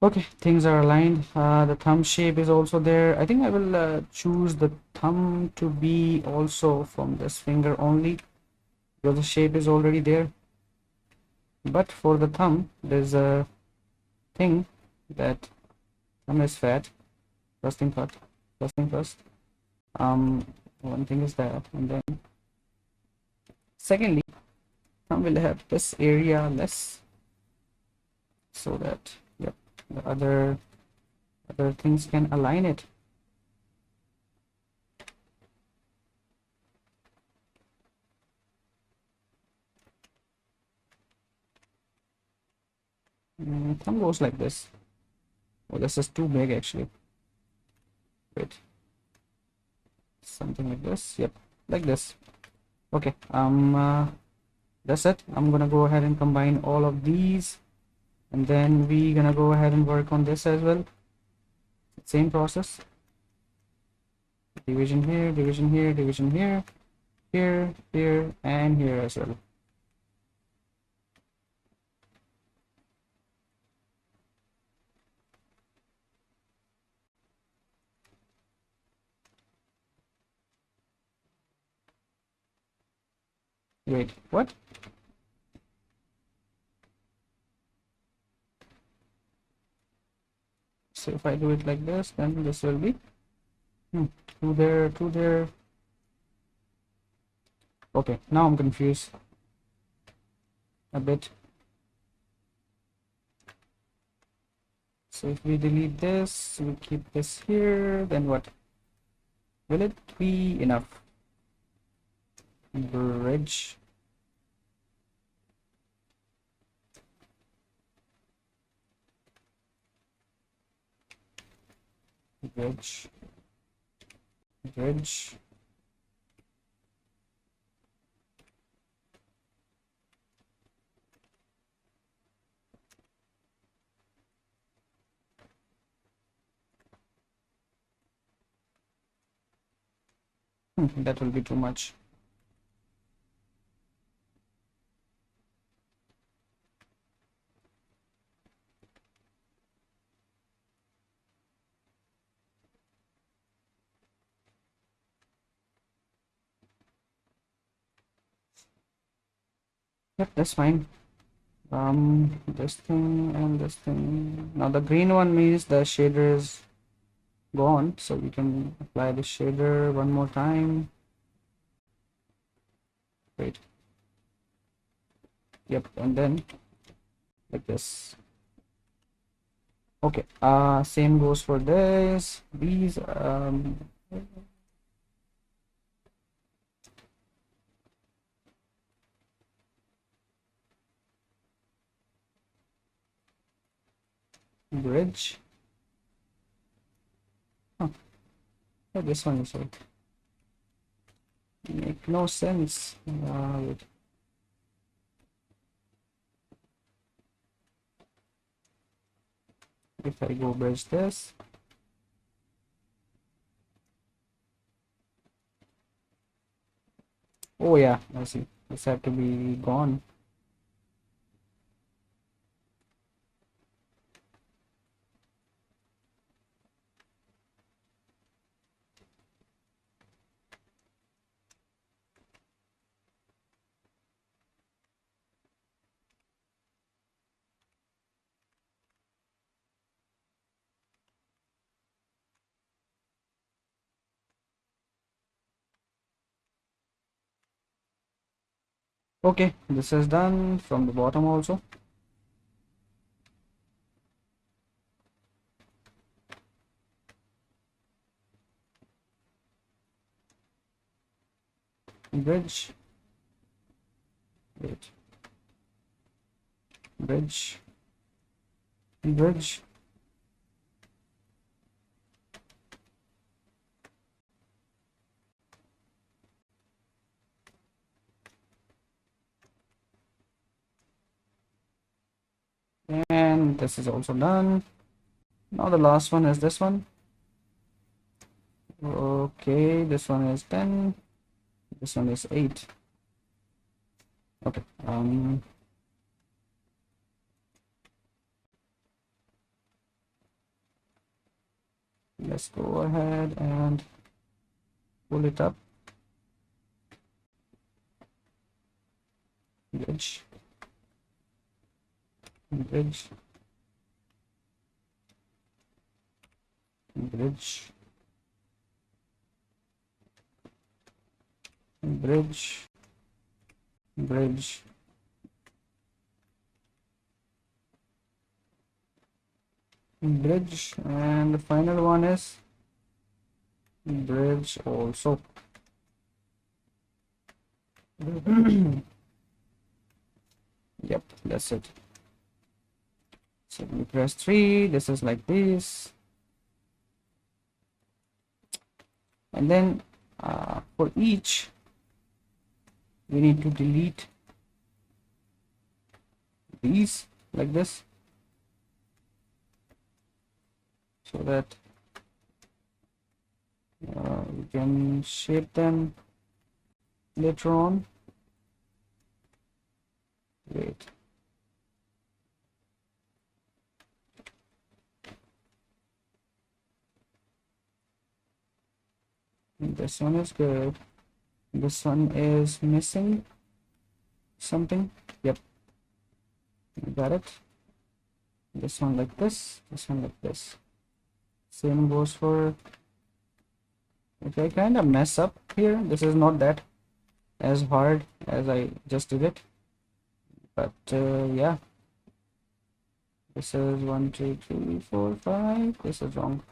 Okay, things are aligned. The thumb shape is also there. I think I will choose the thumb to be also from this finger only because the shape is already there. But for the thumb, there's a thing that thumb is fat. First thing first. First thing first. One thing is that, and then secondly, thumb will have this area less, so that yep, the other things can align it. Thumb goes like this. Oh, this is too big actually. Wait, something like this. Yep, like this. Okay, that's it. I'm gonna go ahead and combine all of these, and then we're gonna go ahead and work on this as well. Same process. Division here, division here, division here, here, here, and here as well. Wait, what? So if I do it like this, then this will be Two there, two there. Okay, now I'm confused a bit. So if we delete this, we keep this here, then what? Will it be enough? Bridge. Bridge. Bridge. That will be too much. Yep, that's fine. This thing and this thing. Now the green one means the shader is gone, so we can apply the shader one more time. Wait. Yep, and then like this. Okay, same goes for this. These bridge. Oh, yeah, this one is right. Make no sense. Wait. If I go bridge this, oh yeah, I see. This had to be gone. Okay, this is done from the bottom also. Bridge. Wait. Bridge. Bridge. And this is also done. Now the last one is this one. Okay, this one is 10. This one is 8. Okay. Let's go ahead and pull it up. Bridge. Bridge. Bridge. Bridge. Bridge. Bridge. And the final one is bridge also. Yep, that's it. So we press 3. This is like this. And then for each, we need to delete these like this, so that we can shape them later on. Wait. This one is good. This one is missing something. Yep, got it. This one like this. This one like this. Same goes for If I kind of mess up here, this is not that as hard as I just did it, but yeah, this is 1 2 3 4 5. This is wrong.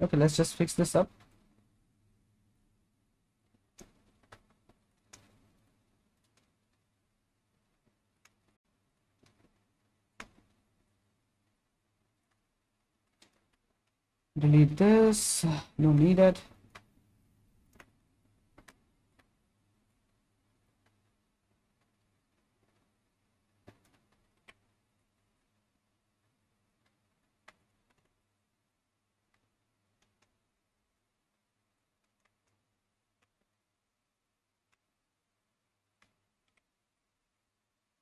Okay, let's just fix this up. Delete this, don't need it.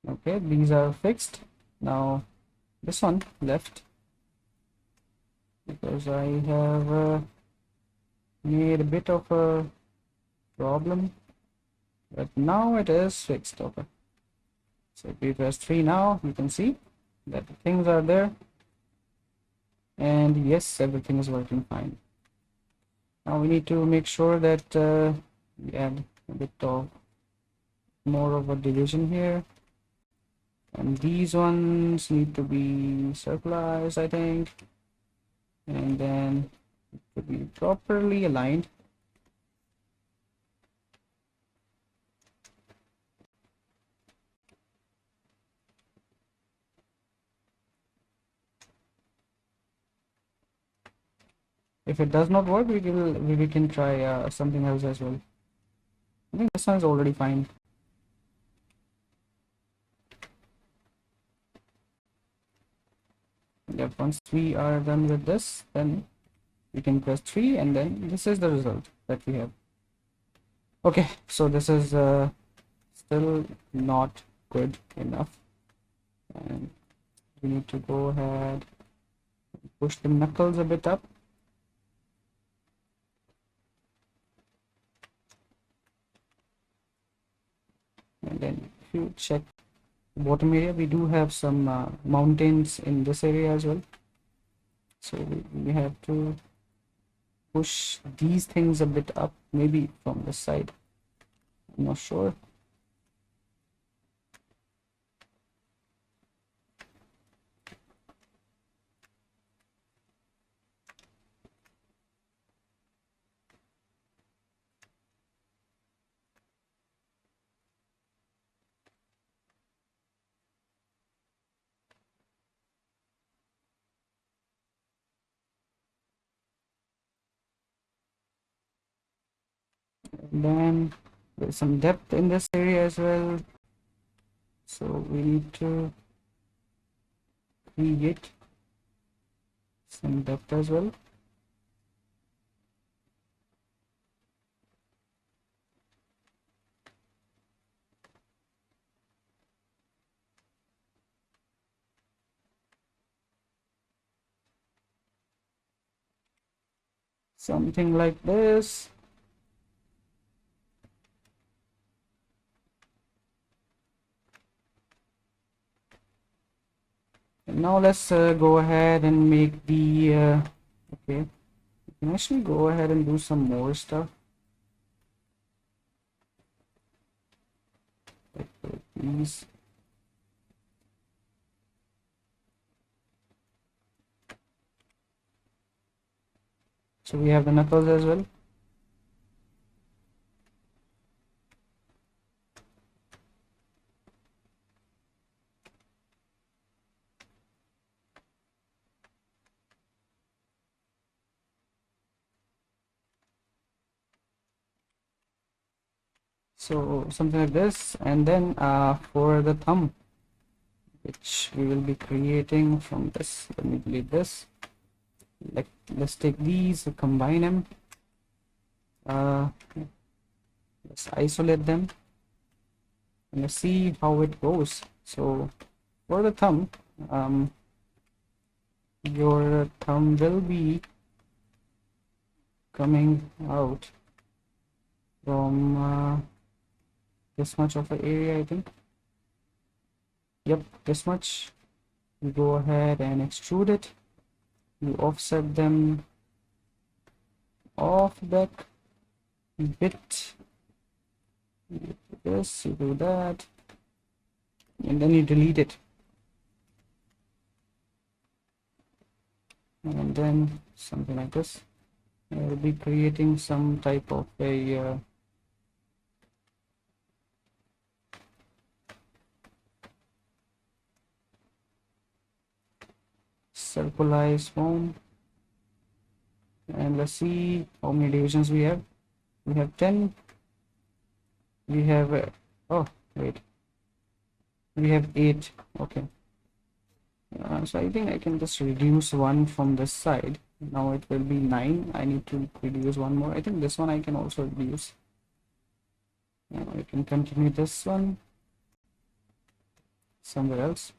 Okay, these are fixed. Now this one left because I have made a bit of a problem, but now it is fixed. Okay, so if we press 3 now, you can see that the things are there, and yes, everything is working fine. Now we need to make sure that we add a bit of more of a division here, and these ones need to be circularized, I think, and then it should be properly aligned. If it does not work, we can try something else as well. I think this one is already fine. Yep, once we are done with this, then we can press 3, and then this is the result that we have. Okay, so this is still not good enough, and we need to go ahead and push the knuckles a bit up. And then if you check the bottom area, we do have some mountains in this area as well, so we have to push these things a bit up, maybe from this side, I'm not sure. And then there's some depth in this area as well, so we need to create some depth as well. Something like this. And now let's go ahead and make the okay, we can actually go ahead and do some more stuff, like these. So we have the knuckles as well. So something like this, and then for the thumb, which we will be creating from this, let me delete this. Like, let's take these, combine them, let's isolate them, and let's see how it goes. So for the thumb, your thumb will be coming out from this much of an area, I think. Yep, this much. You go ahead and extrude it. You offset them off back bit. You do this, you do that, and then you delete it. And then something like this. I'll be creating some type of a circularized form. And let's see how many divisions we have. We have 10. We have oh wait, we have 8. Okay. So I think I can just reduce one from this side. Now it will be 9. I need to reduce one more. I think this one I can also reduce. Now I can continue this one somewhere else.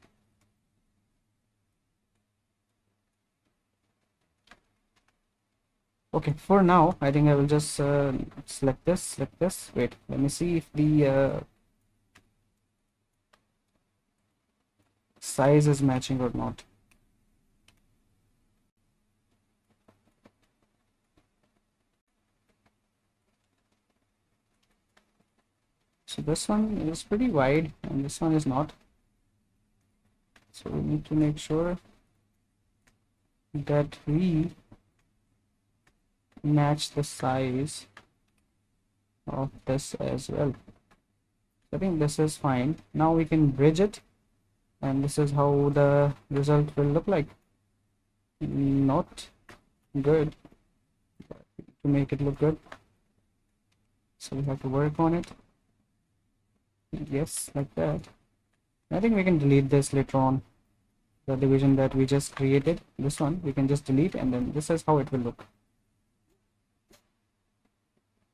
Okay, for now I think I will just select this. Wait, let me see if the size is matching or not. So this one is pretty wide and this one is not. So we need to make sure that we match the size of this as well. I think this is fine. Now we can bridge it, and this is how the result will look like. Not good to make it look good, so we have to work on it. Yes, like that. I think we can delete this later on. The division that we just created, this one we can just delete, and then this is how it will look.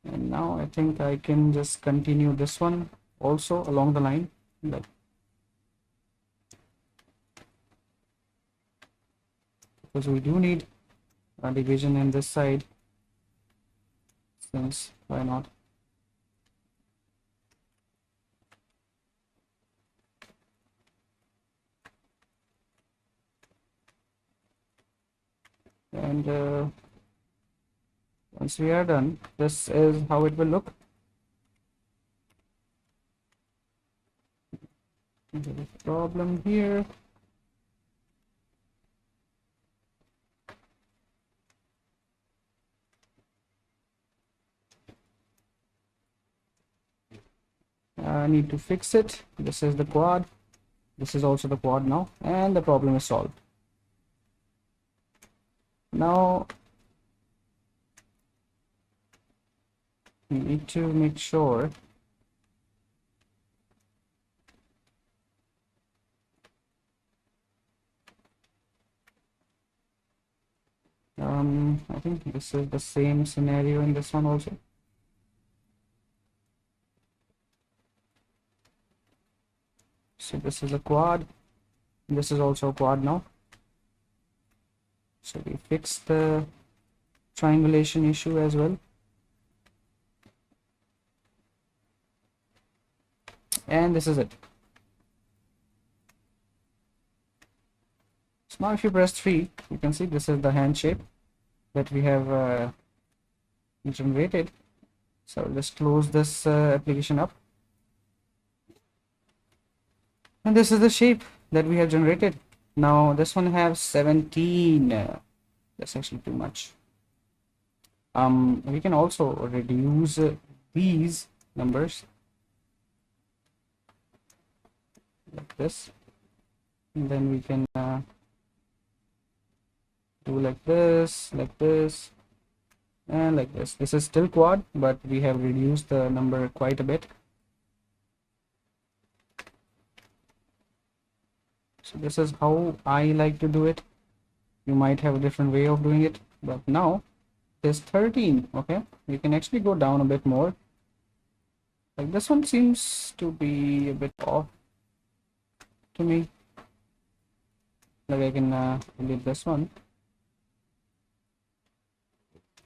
And now I think I can just continue this one also along the line, like because we do need a division in this side, since why not. And once we are done, this is how it will look. There is a problem here. I need to fix it. This is the quad. This is also the quad now, and the problem is solved. Now we need to make sure I think this is the same scenario in this one also. So this is a quad, this is also a quad now. So we fix the triangulation issue as well. And this is it. So now if you press 3, you can see this is the hand shape that we have generated. So I'll just close this application up. And this is the shape that we have generated. Now this one has 17. That's actually too much. We can also reduce these numbers like this, and then we can do like this, and like this. This is still quad, but we have reduced the number quite a bit. So this is how I like to do it. You might have a different way of doing it, but now there's 13. Okay, we can actually go down a bit more. Like this one seems to be a bit off to me. Like I can delete this one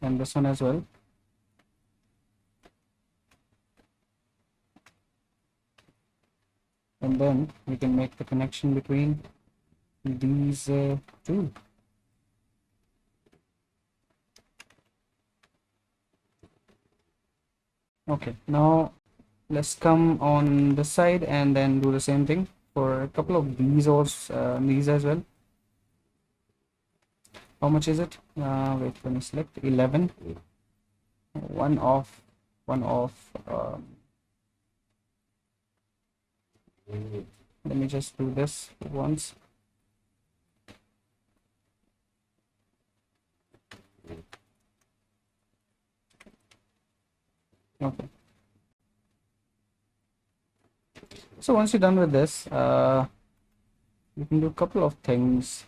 and this one as well. And then we can make the connection between these two. Okay, now let's come on this side and then do the same thing for a couple of these or these as well. How much is it? Wait, let me select 11. One off, one off. Let me just do this once. Okay. So once you're done with this, you can do a couple of things.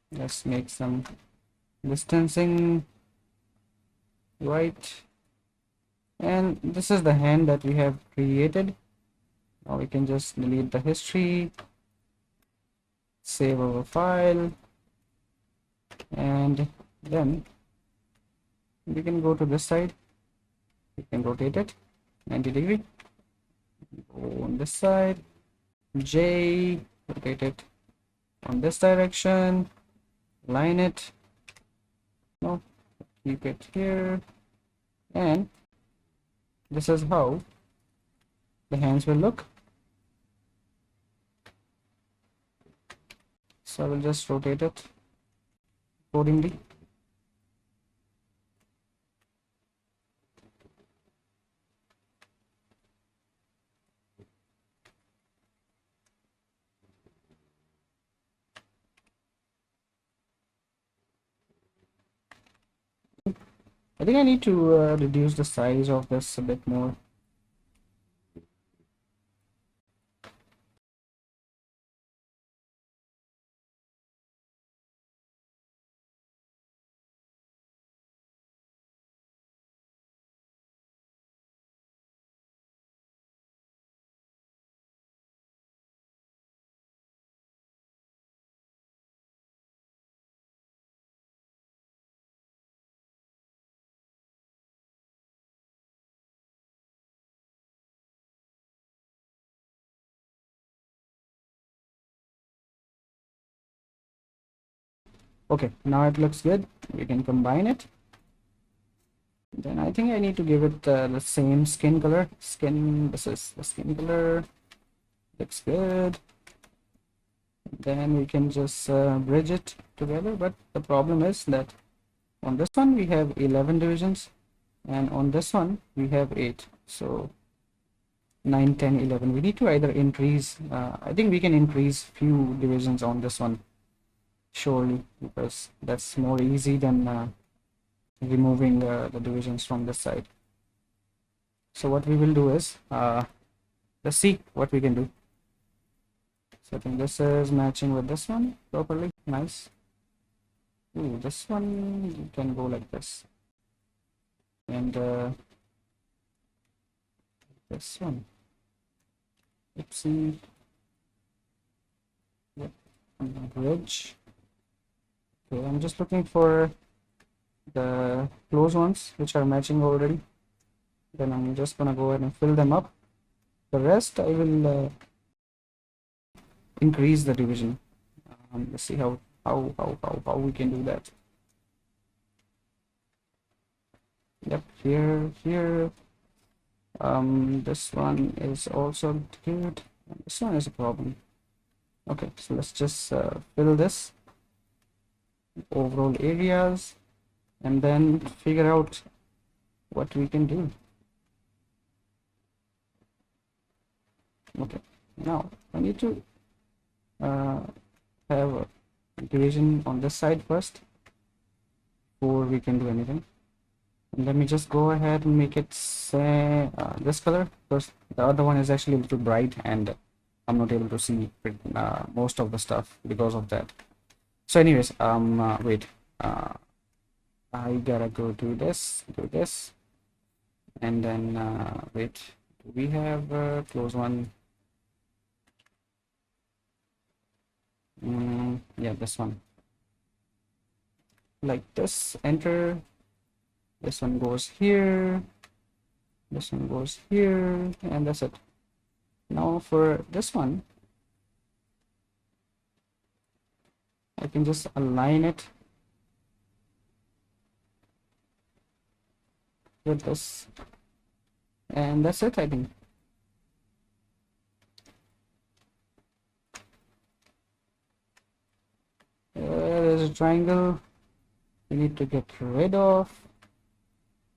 Let's make some distancing, right? And this is the hand that we have created. Now we can just delete the history, save our file, and then we can go to this side. We can rotate it 90 degree. Go on this side, J, rotate it on this direction, line it, no, keep it here, and this is how the hands will look. So I will just rotate it accordingly. I think I need to reduce the size of this a bit more. Okay, now it looks good. We can combine it. Then I think I need to give it the same skin color. This is the skin color. Looks good. Then we can just bridge it together. But the problem is that on this one we have 11 divisions, and on this one we have 8. So 9, 10, 11. We need to either increase. I think we can increase few divisions on this one, surely, because that's more easy than removing the divisions from this side. So what we will do is let's see what we can do. So I think this is matching with this one properly. Nice. Ooh, this one can go like this, and this one. Oopsie. Yep. Bridge. Okay, I'm just looking for the close ones which are matching already. Then I'm just gonna go ahead and fill them up. The rest I will increase the division. Let's see how we can do that. Yep, here. This one is also good. This one is a problem. Okay, so let's just fill this overall areas and then figure out what we can do. Okay, now I need to have a division on this side first before we can do anything. And let me just go ahead and make it say this color, because the other one is actually a little bright and I'm not able to see most of the stuff because of that. So anyways, wait, I I gotta go do this, and then wait, do we have close one? Yeah, this one, like this. Enter. This one goes here, this one goes here, and that's it. Now for this one, I can just align it with this, and that's it, I think. There's a triangle we need to get rid of.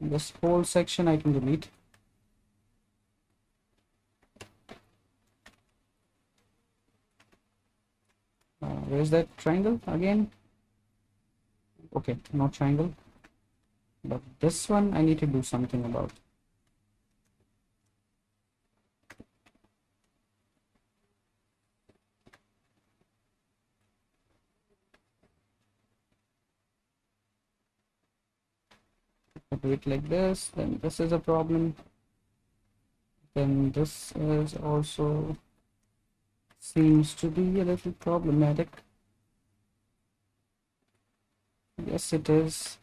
This whole section I can delete. Where's that triangle again? Okay, no triangle, but this one I need to do something about. I do it like this, then this is a problem, then this is also seems to be a little problematic. Yes, it is.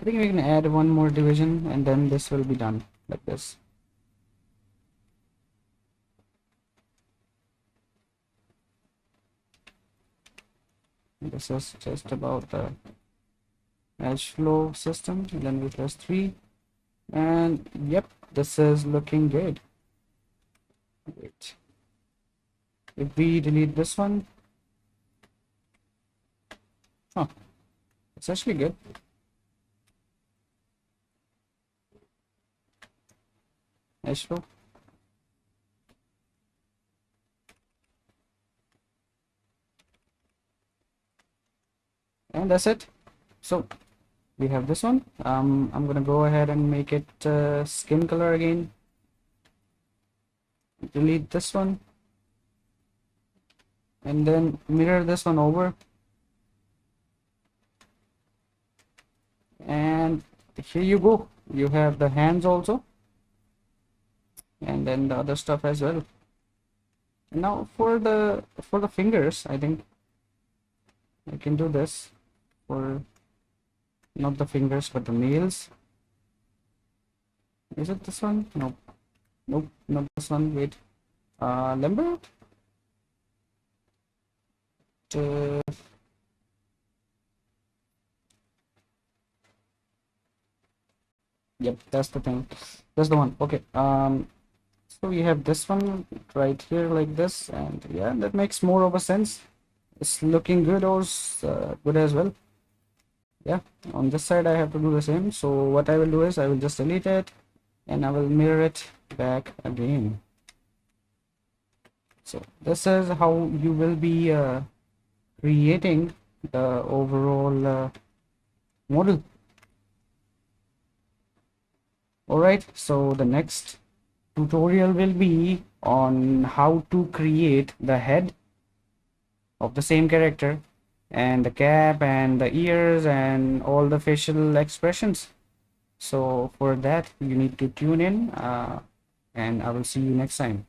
I think we can add one more division and then this will be done like this. This is just about the edge flow system, and then we press 3, and yep, this is looking good. Wait, if we delete this one, oh, it's actually good. Edge flow. And that's it. So we have this one. I'm gonna go ahead and make it skin color again. Delete this one, and then mirror this one over, and here you go. You have the hands also, and then the other stuff as well. Now for the fingers, I think I can do this for not the fingers but the nails. Is it this one? Nope, nope, not this one. Wait, Lambert. Yep, that's the thing. That's the one. Okay. So we have this one right here like this, and yeah, that makes more of a sense. It's looking good, or good as well. Yeah, on this side I have to do the same. So what I will do is I will just delete it and I will mirror it back again. So this is how you will be creating the overall model. Alright, so the next tutorial will be on how to create the head of the same character, and the cap and the ears and all the facial expressions. So for that you need to tune in, and I will see you next time.